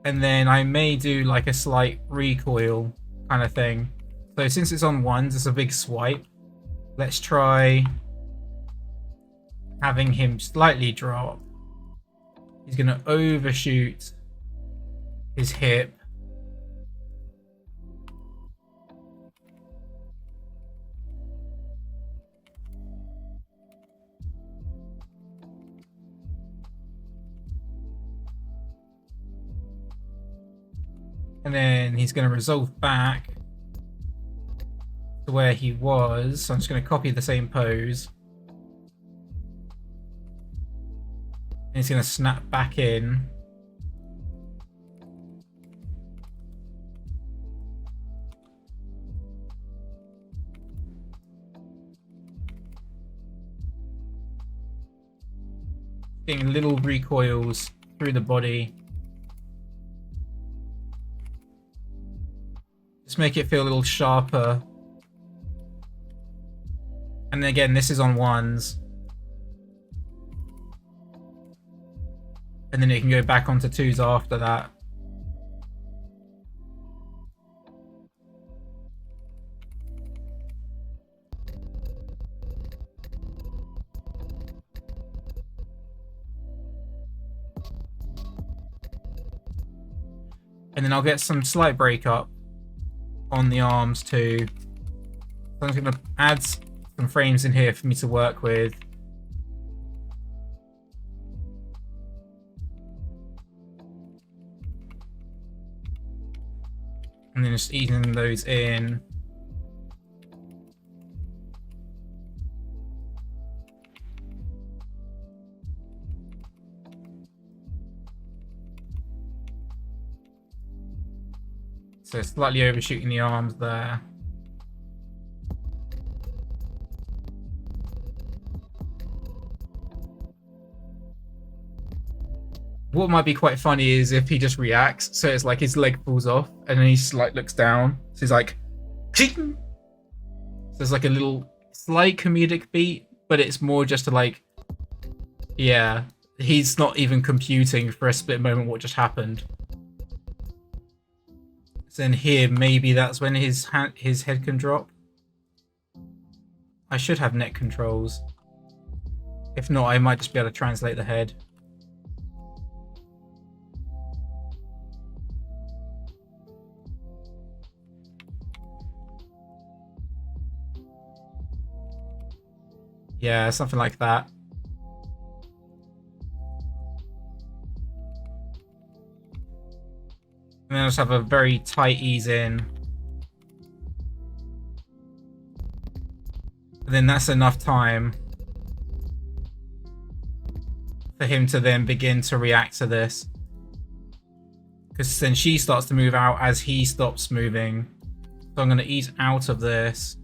And then I may do like a slight recoil kind of thing. So since it's on ones, it's a big swipe. Let's try having him slightly drop. He's going to overshoot his hip. And then he's going to resolve back to where he was. So I'm just going to copy the same pose. And he's going to snap back in. Getting little recoils through the body. Just make it feel a little sharper. And again, this is on ones. And then it can go back onto twos after that. And then I'll get some slight breakup on the arms too. So I'm just going to add some frames in here for me to work with. And then just easing those in. So slightly overshooting the arms there. What might be quite funny is if he just reacts, so it's like his leg falls off and then he just like looks down. So he's like, ching! So there's like a little slight comedic beat, but it's more just to like, yeah, he's not even computing for a split moment what just happened. So then here, maybe that's when his head can drop. I should have neck controls. If not, I might just be able to translate the head. Yeah, something like that. And then just have a very tight ease in. And then that's enough time for him to then begin to react to this. Because then she starts to move out as he stops moving. So I'm going to ease out of this.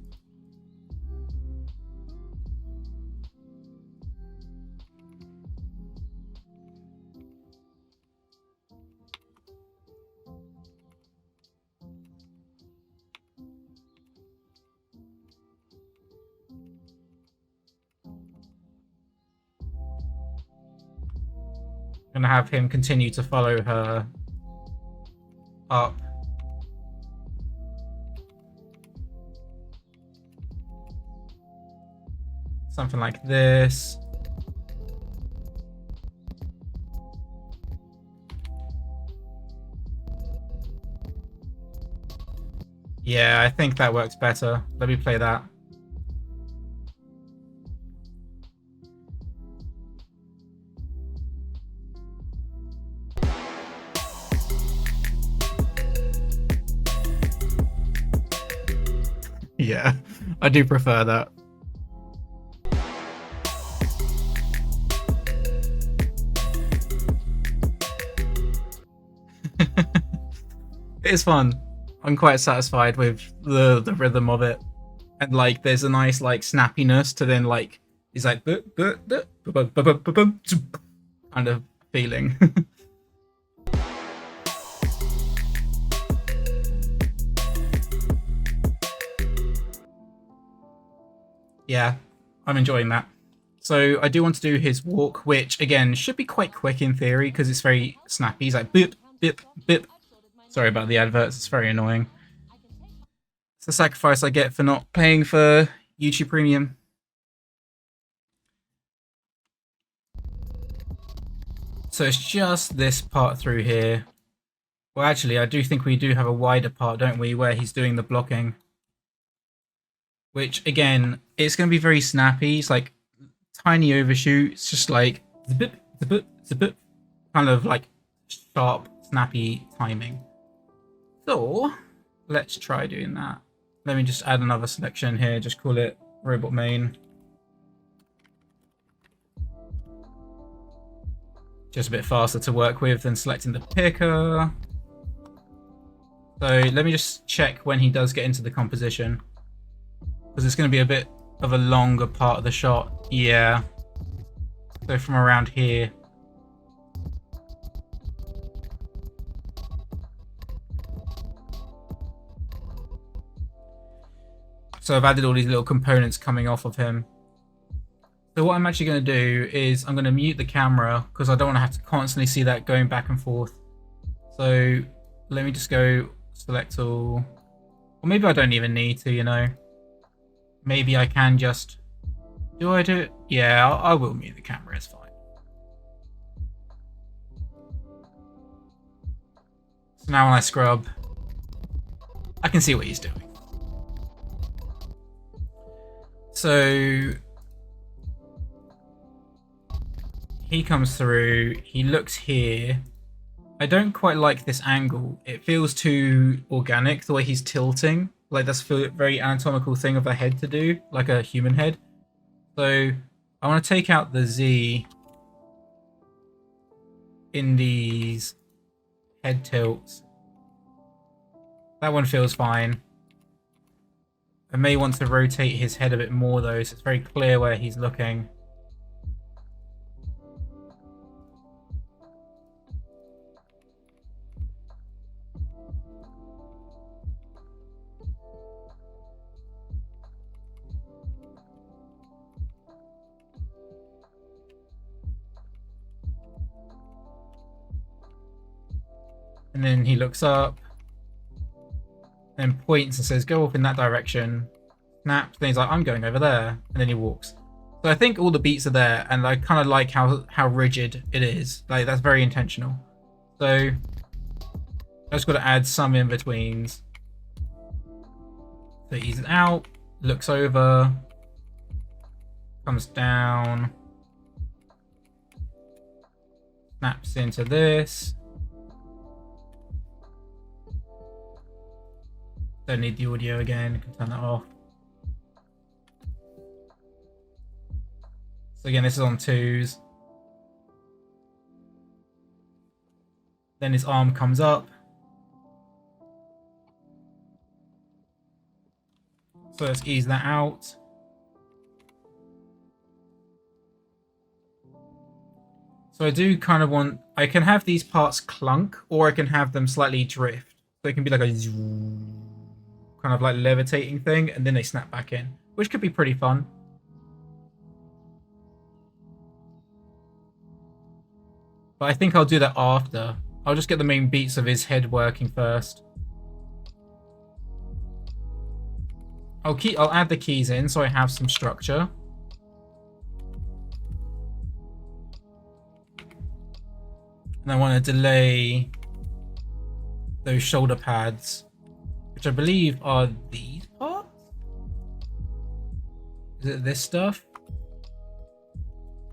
I'm going to have him continue to follow her up. Something like this. Yeah, I think that works better. Let me play that. Yeah, I do prefer that. It's fun. I'm quite satisfied with the rhythm of it, and like there's a nice like snappiness to then like he's like kind of feeling. Yeah, I'm enjoying that. So I do want to do his walk, which again should be quite quick in theory because it's very snappy. He's like bip bip bip. Sorry about the adverts, it's very annoying. It's the sacrifice I get for not paying for YouTube Premium. So it's just this part through here. Well, actually, I do think we do have a wider part, don't we, where he's doing the blocking. Which, again, it's going to be very snappy. It's like tiny overshoots, just like zip, zip, zip, kind of like sharp, snappy timing. So, let's try doing that. Let me just add another selection here, just call it Robot Main. Just a bit faster to work with than selecting the picker. So let me just check when he does get into the composition. Because it's going to be a bit of a longer part of the shot. Yeah. So from around here. So I've added all these little components coming off of him. So what I'm actually going to do is I'm going to mute the camera because I don't want to have to constantly see that going back and forth. So let me just go select all. Or maybe I don't even need to, you know. Maybe I can just... Do I do it? Yeah, I will mute the camera, it's fine. So now when I scrub, I can see what he's doing. So he comes through, he looks here. I don't quite like this angle. It feels too organic, the way he's tilting. Like that's a very anatomical thing of a head to do, like a human head. So I want to take out the Z in these head tilts. That one feels fine. I may want to rotate his head a bit more though, so it's very clear where he's looking. And then he looks up, then points and says, go off in that direction. Snaps, then he's like, I'm going over there. And then he walks. So I think all the beats are there, and I kind of like how rigid it is. Like, that's very intentional. So I just got to add some in-betweens. So he's out, looks over, comes down, snaps into this. Don't need the audio again. I can turn that off. So again, this is on 2s. Then his arm comes up. So let's ease that out. So I do kind of want... I can have these parts clunk, or I can have them slightly drift. So it can be like a... kind of like levitating thing, and then they snap back in. Which could be pretty fun. But I think I'll do that after. I'll just get the main beats of his head working first. I'll add the keys in so I have some structure. And I want to delay those shoulder pads, which I believe are these parts? Is it this stuff?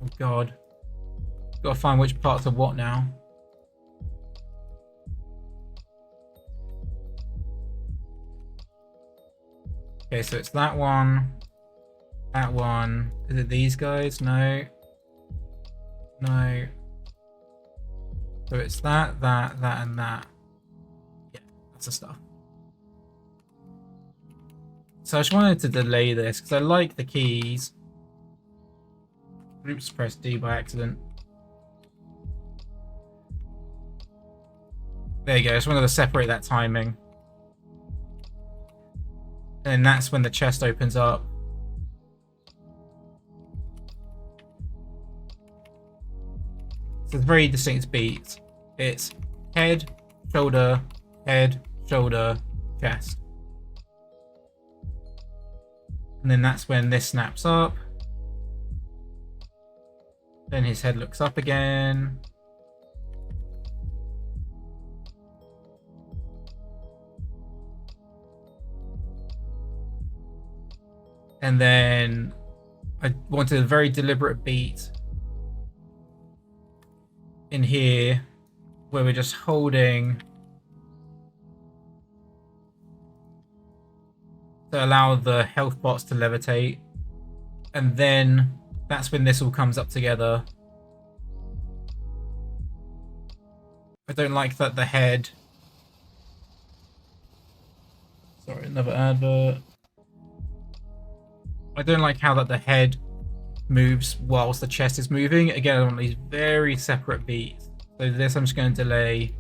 Oh god. Gotta find which parts are what now. Okay, so it's that one. That one. Is it these guys? No. No. So it's that, and that. Yeah, that's the stuff. So I just wanted to delay this because I like the keys. Oops, pressed D by accident. There you go, I just wanted to separate that timing. And that's when the chest opens up. So it's very distinct beats. It's head, shoulder, chest. And then that's when this snaps up. Then his head looks up again. And then I wanted a very deliberate beat in here where we're just holding to allow the health bots to levitate. And then that's when this all comes up together. I don't like that the head... Sorry, another advert. I don't like how that the head moves whilst the chest is moving. Again, I want these very separate beats. So this I'm just going to delay.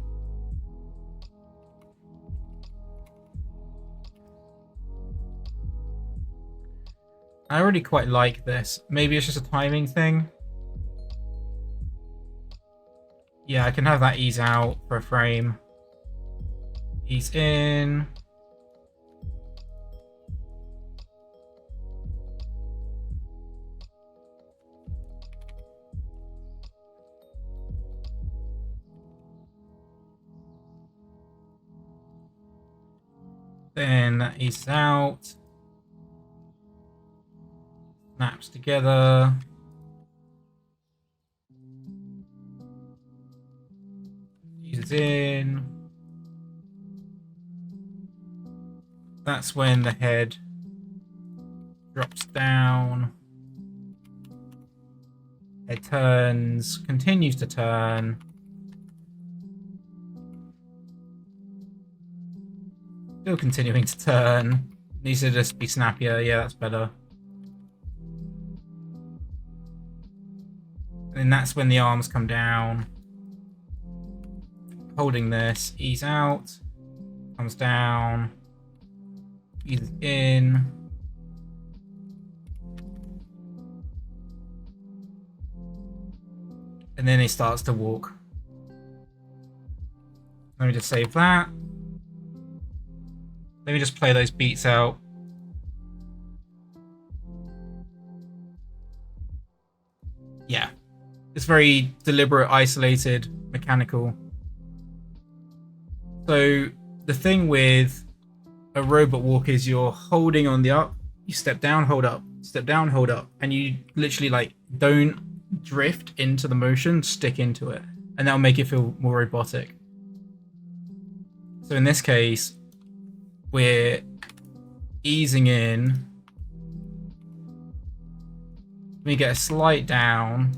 I already quite like this. Maybe it's just a timing thing. Yeah, I can have that ease out for a frame. Ease in. Then that eases out. Snaps together. Eases in. That's when the head drops down. It turns, continues to turn. Still continuing to turn. Needs to just be snappier. Yeah, that's better. And that's when the arms come down. Holding this. Ease out. Comes down. Ease in. And then he starts to walk. Let me just save that. Let me just play those beats out. Yeah. It's very deliberate, isolated, mechanical. So the thing with a robot walk is you're holding on the up, you step down, hold up, step down, hold up, and you literally like don't drift into the motion, stick into it, and that'll make it feel more robotic. So in this case, we're easing in. We get a slight down.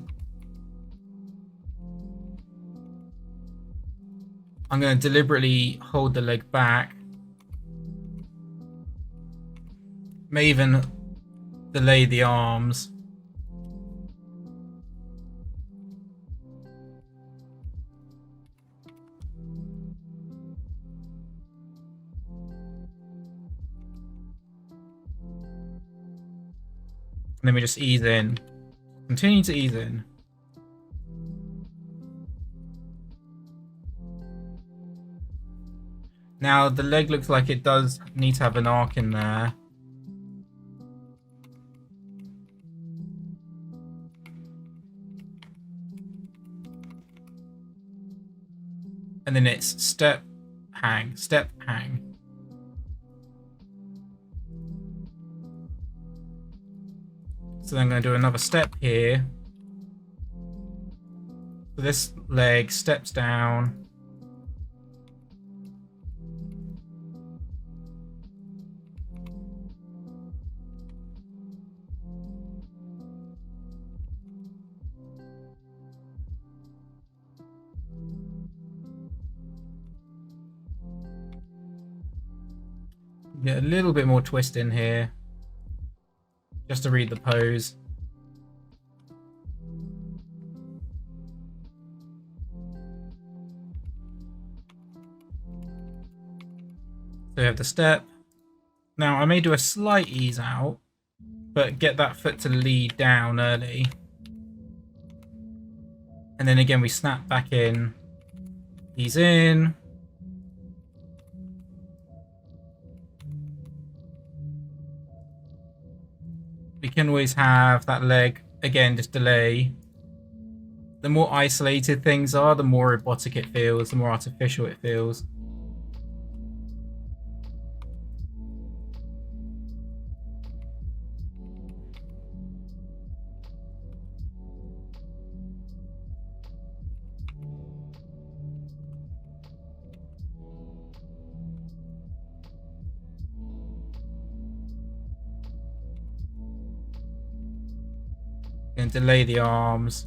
I'm going to deliberately hold the leg back. May even delay the arms. And then we just ease in. Continue to ease in. Now the leg looks like it does need to have an arc in there. And then it's step, hang, step, hang. So then I'm going to do another step here. So this leg steps down. Get a little bit more twist in here. Just to read the pose. So we have the step. Now I may do a slight ease out, but get that foot to lead down early. And then again we snap back in, ease in. We can always have that leg, again, just delay. The more isolated things are, the more robotic it feels, the more artificial it feels. And delay the arms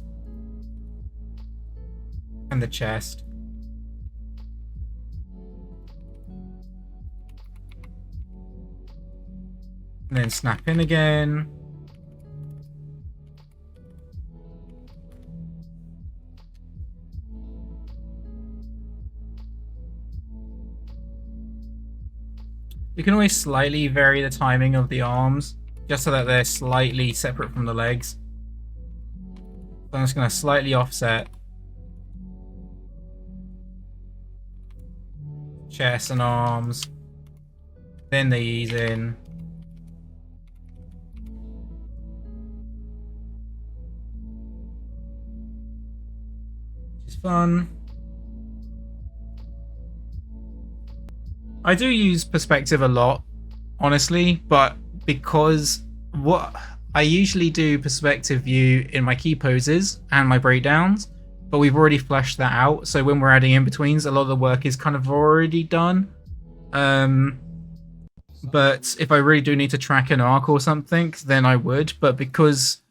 and the chest. And then snap in again. You can always slightly vary the timing of the arms, just so that they're slightly separate from the legs. So I'm just going to slightly offset chest and arms. Then they ease in. Which is fun. I do use perspective a lot, honestly, but because what I usually do perspective view in my key poses and my breakdowns, but we've already fleshed that out. So when we're adding in-betweens, a lot of the work is kind of already done. But if I really do need to track an arc or something, then I would. But because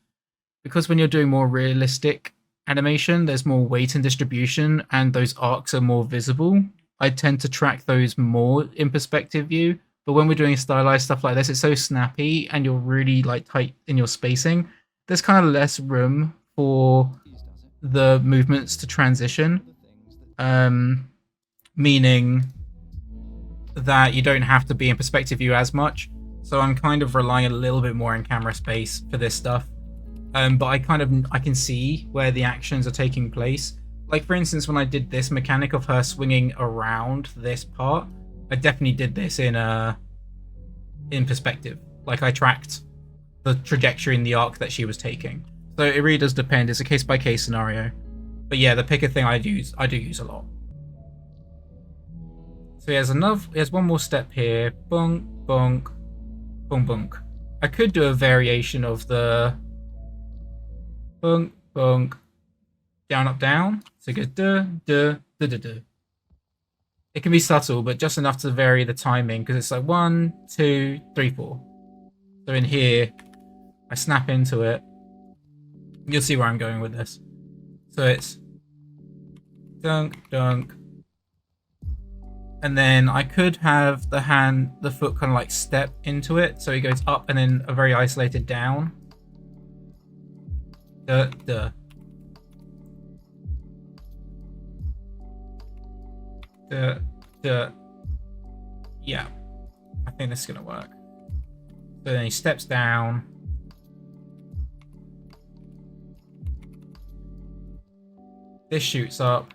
when you're doing more realistic animation, there's more weight and distribution, and those arcs are more visible, I tend to track those more in perspective view. But when we're doing stylized stuff like this, it's so snappy and you're really like tight in your spacing. There's kind of less room for the movements to transition, meaning that you don't have to be in perspective view as much. So I'm kind of relying a little bit more on camera space for this stuff. But I can see where the actions are taking place. Like for instance, when I did this mechanic of her swinging around this part, I definitely did this in perspective. Like I tracked the trajectory and the arc that she was taking. So it really does depend. It's a case by case scenario. But yeah, the picker thing I do use a lot. So there's one more step here. Bonk, bonk, bonk, bonk. I could do a variation of the bonk, bonk, down, up, down. So it goes duh, duh, duh, duh, duh. It can be subtle, but just enough to vary the timing, because it's like 1, 2, 3, 4. So in here, I snap into it. You'll see where I'm going with this. So it's dunk, dunk. And then I could have the foot kind of like step into it. So he goes up and then a very isolated down. Duh, duh. Duh, duh. Yeah. I think this is going to work. So then he steps down. This shoots up.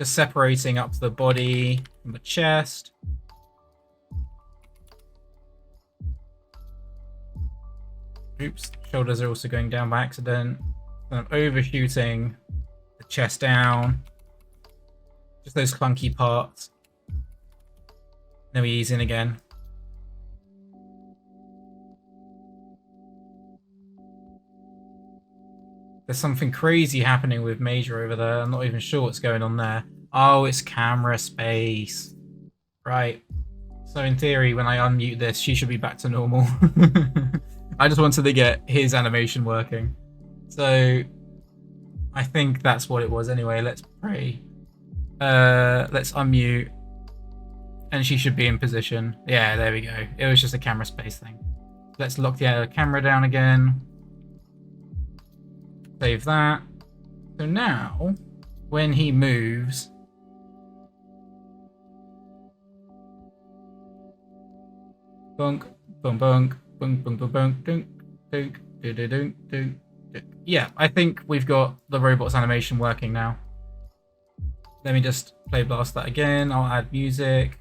Just separating up to the body from the chest. Oops, shoulders are also going down by accident. And I'm overshooting the chest down. Just those clunky parts. Then we ease in again. There's something crazy happening with Major over there. I'm not even sure what's going on there. Oh, it's camera space. Right. So in theory, when I unmute this, she should be back to normal. I just wanted to get his animation working. So I think that's what it was anyway. Let's pray. Let's unmute. And she should be in position. Yeah, there we go. It was just a camera space thing. Let's lock the camera down again. Save that. So now, when he moves, bunk, bunk, bunk, bunk, bunk, bunk, bunk, dunk, dunk, dunk, dunk, dunk, dunk. Yeah, I think we've got the robot's animation working now. Let me just play blast that again. I'll add music.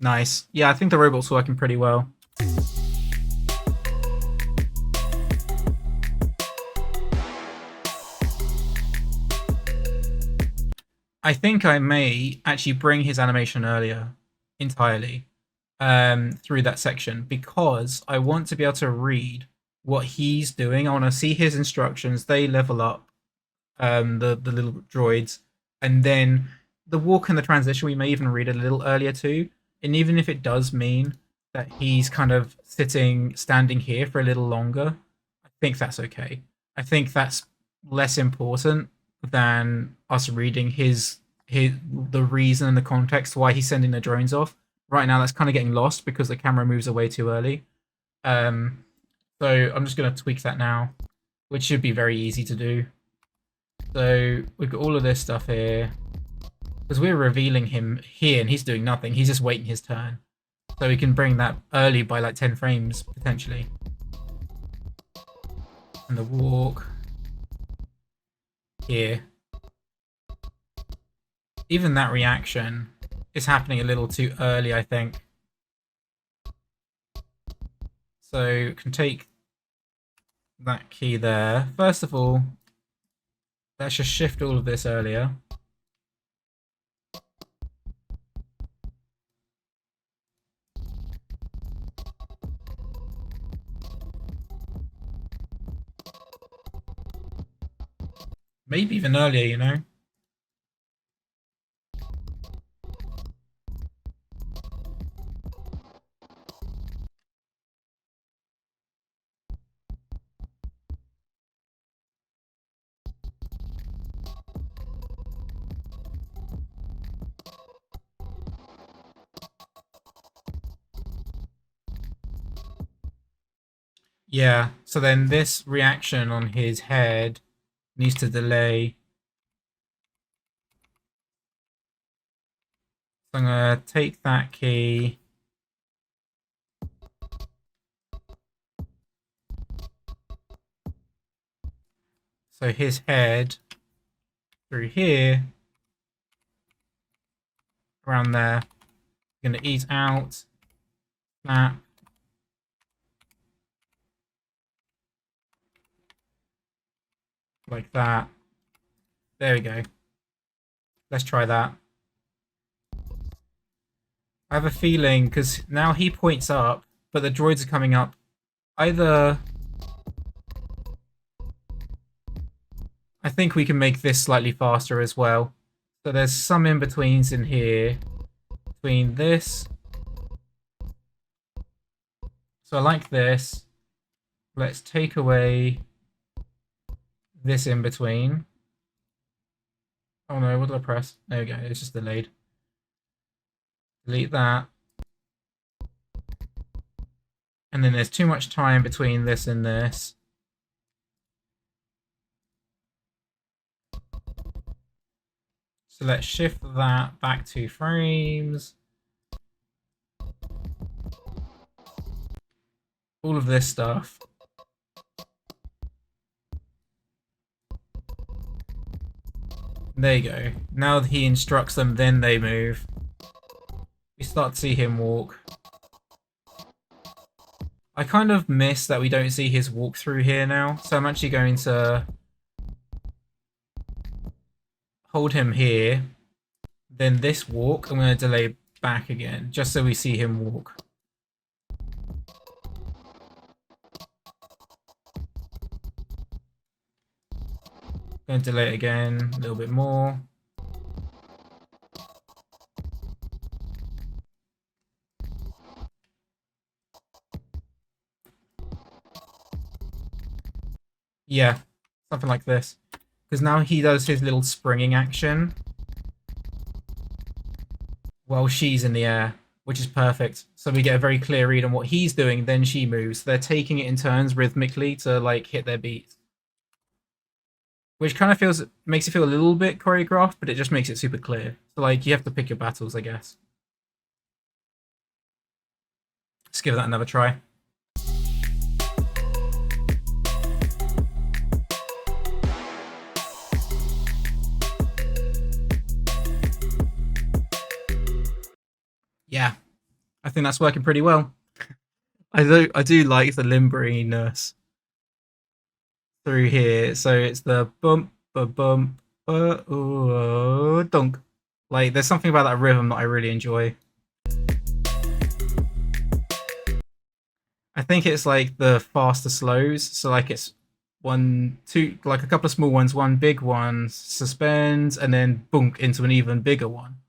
Nice. Yeah, I think the robot's working pretty well. I think I may actually bring his animation earlier entirely through that section, because I want to be able to read what he's doing. I want to see his instructions. They level up the little droids, and then the walk and the transition we may even read a little earlier too. And even if it does mean that he's kind of standing here for a little longer, I think that's okay. I think that's less important than us reading the reason and the context why he's sending the drones off. Right now, that's kind of getting lost because the camera moves away too early. So I'm just going to tweak that now, which should be very easy to do. So we've got all of this stuff here, because we're revealing him here and he's doing nothing. He's just waiting his turn. So we can bring that early by like 10 frames, potentially. And the walk here. Even that reaction is happening a little too early, I think. So can take that key there. First of all, let's just shift all of this earlier. Maybe even earlier, you know? Yeah, so then this reaction on his head needs to delay. So I'm going to take that key. So his head through here, around there, gonna ease out, snap. Like that. There we go. Let's try that. I have a feeling, because now he points up, but the droids are coming up. Either... I think we can make this slightly faster as well. So there's some in-betweens in here. Between this. So I like this. Let's take away this in-between. Oh no, what did I press? There we go, it's just delayed. Delete that. And then there's too much time between this and this. So let's shift that back 2 frames. All of this stuff. There you go. Now that he instructs them, then they move. We start to see him walk. I kind of miss that we don't see his walkthrough here now, so I'm actually going to hold him here, then this walk, I'm going to delay back again, just so we see him walk. Going to delay it again, a little bit more. Yeah, something like this. Because now he does his little springing action while she's in the air, which is perfect. So we get a very clear read on what he's doing, then she moves. They're taking it in turns rhythmically to like hit their beats. Which kind of makes it feel a little bit choreographed, but it just makes it super clear. So like you have to pick your battles, I guess. Let's give that another try. Yeah, I think that's working pretty well. I do like the limberiness through here. So it's the bump, bump, dunk. Like there's something about that rhythm that I really enjoy. I think it's like the faster slows. So like it's 1, 2, like a couple of small ones, one big one, suspends, and then bunk into an even bigger one.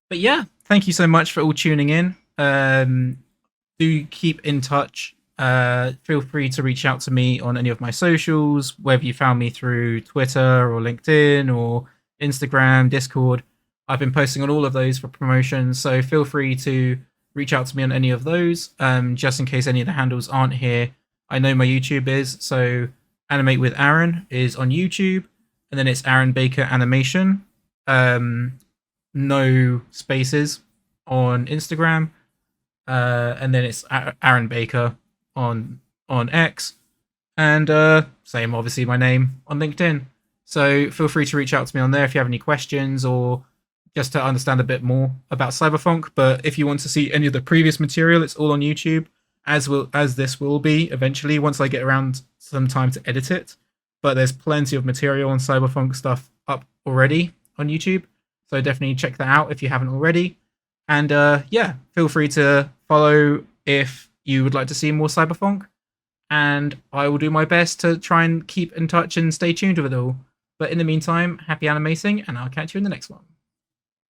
But yeah, thank you so much for all tuning in. Do keep in touch. Feel free to reach out to me on any of my socials, whether you found me through Twitter or LinkedIn or Instagram, Discord. I've been posting on all of those for promotions, so feel free to reach out to me on any of those, just in case any of the handles aren't here. I know my YouTube is, so Animate with Aaron is on YouTube, and then it's Aaron Baker Animation. No spaces on Instagram, and then it's Aaron Baker on X, and same obviously my name on LinkedIn. So feel free to reach out to me on there if you have any questions or just to understand a bit more about Cyberphonk. But if you want to see any of the previous material, it's all on YouTube, as this will be eventually once I get around some time to edit it. But there's plenty of material on Cyberphonk stuff up already on YouTube. So definitely check that out if you haven't already. And yeah, feel free to follow if you would like to see more Cyberphonk. And I will do my best to try and keep in touch and stay tuned with it all. But in the meantime, happy animating, and I'll catch you in the next one.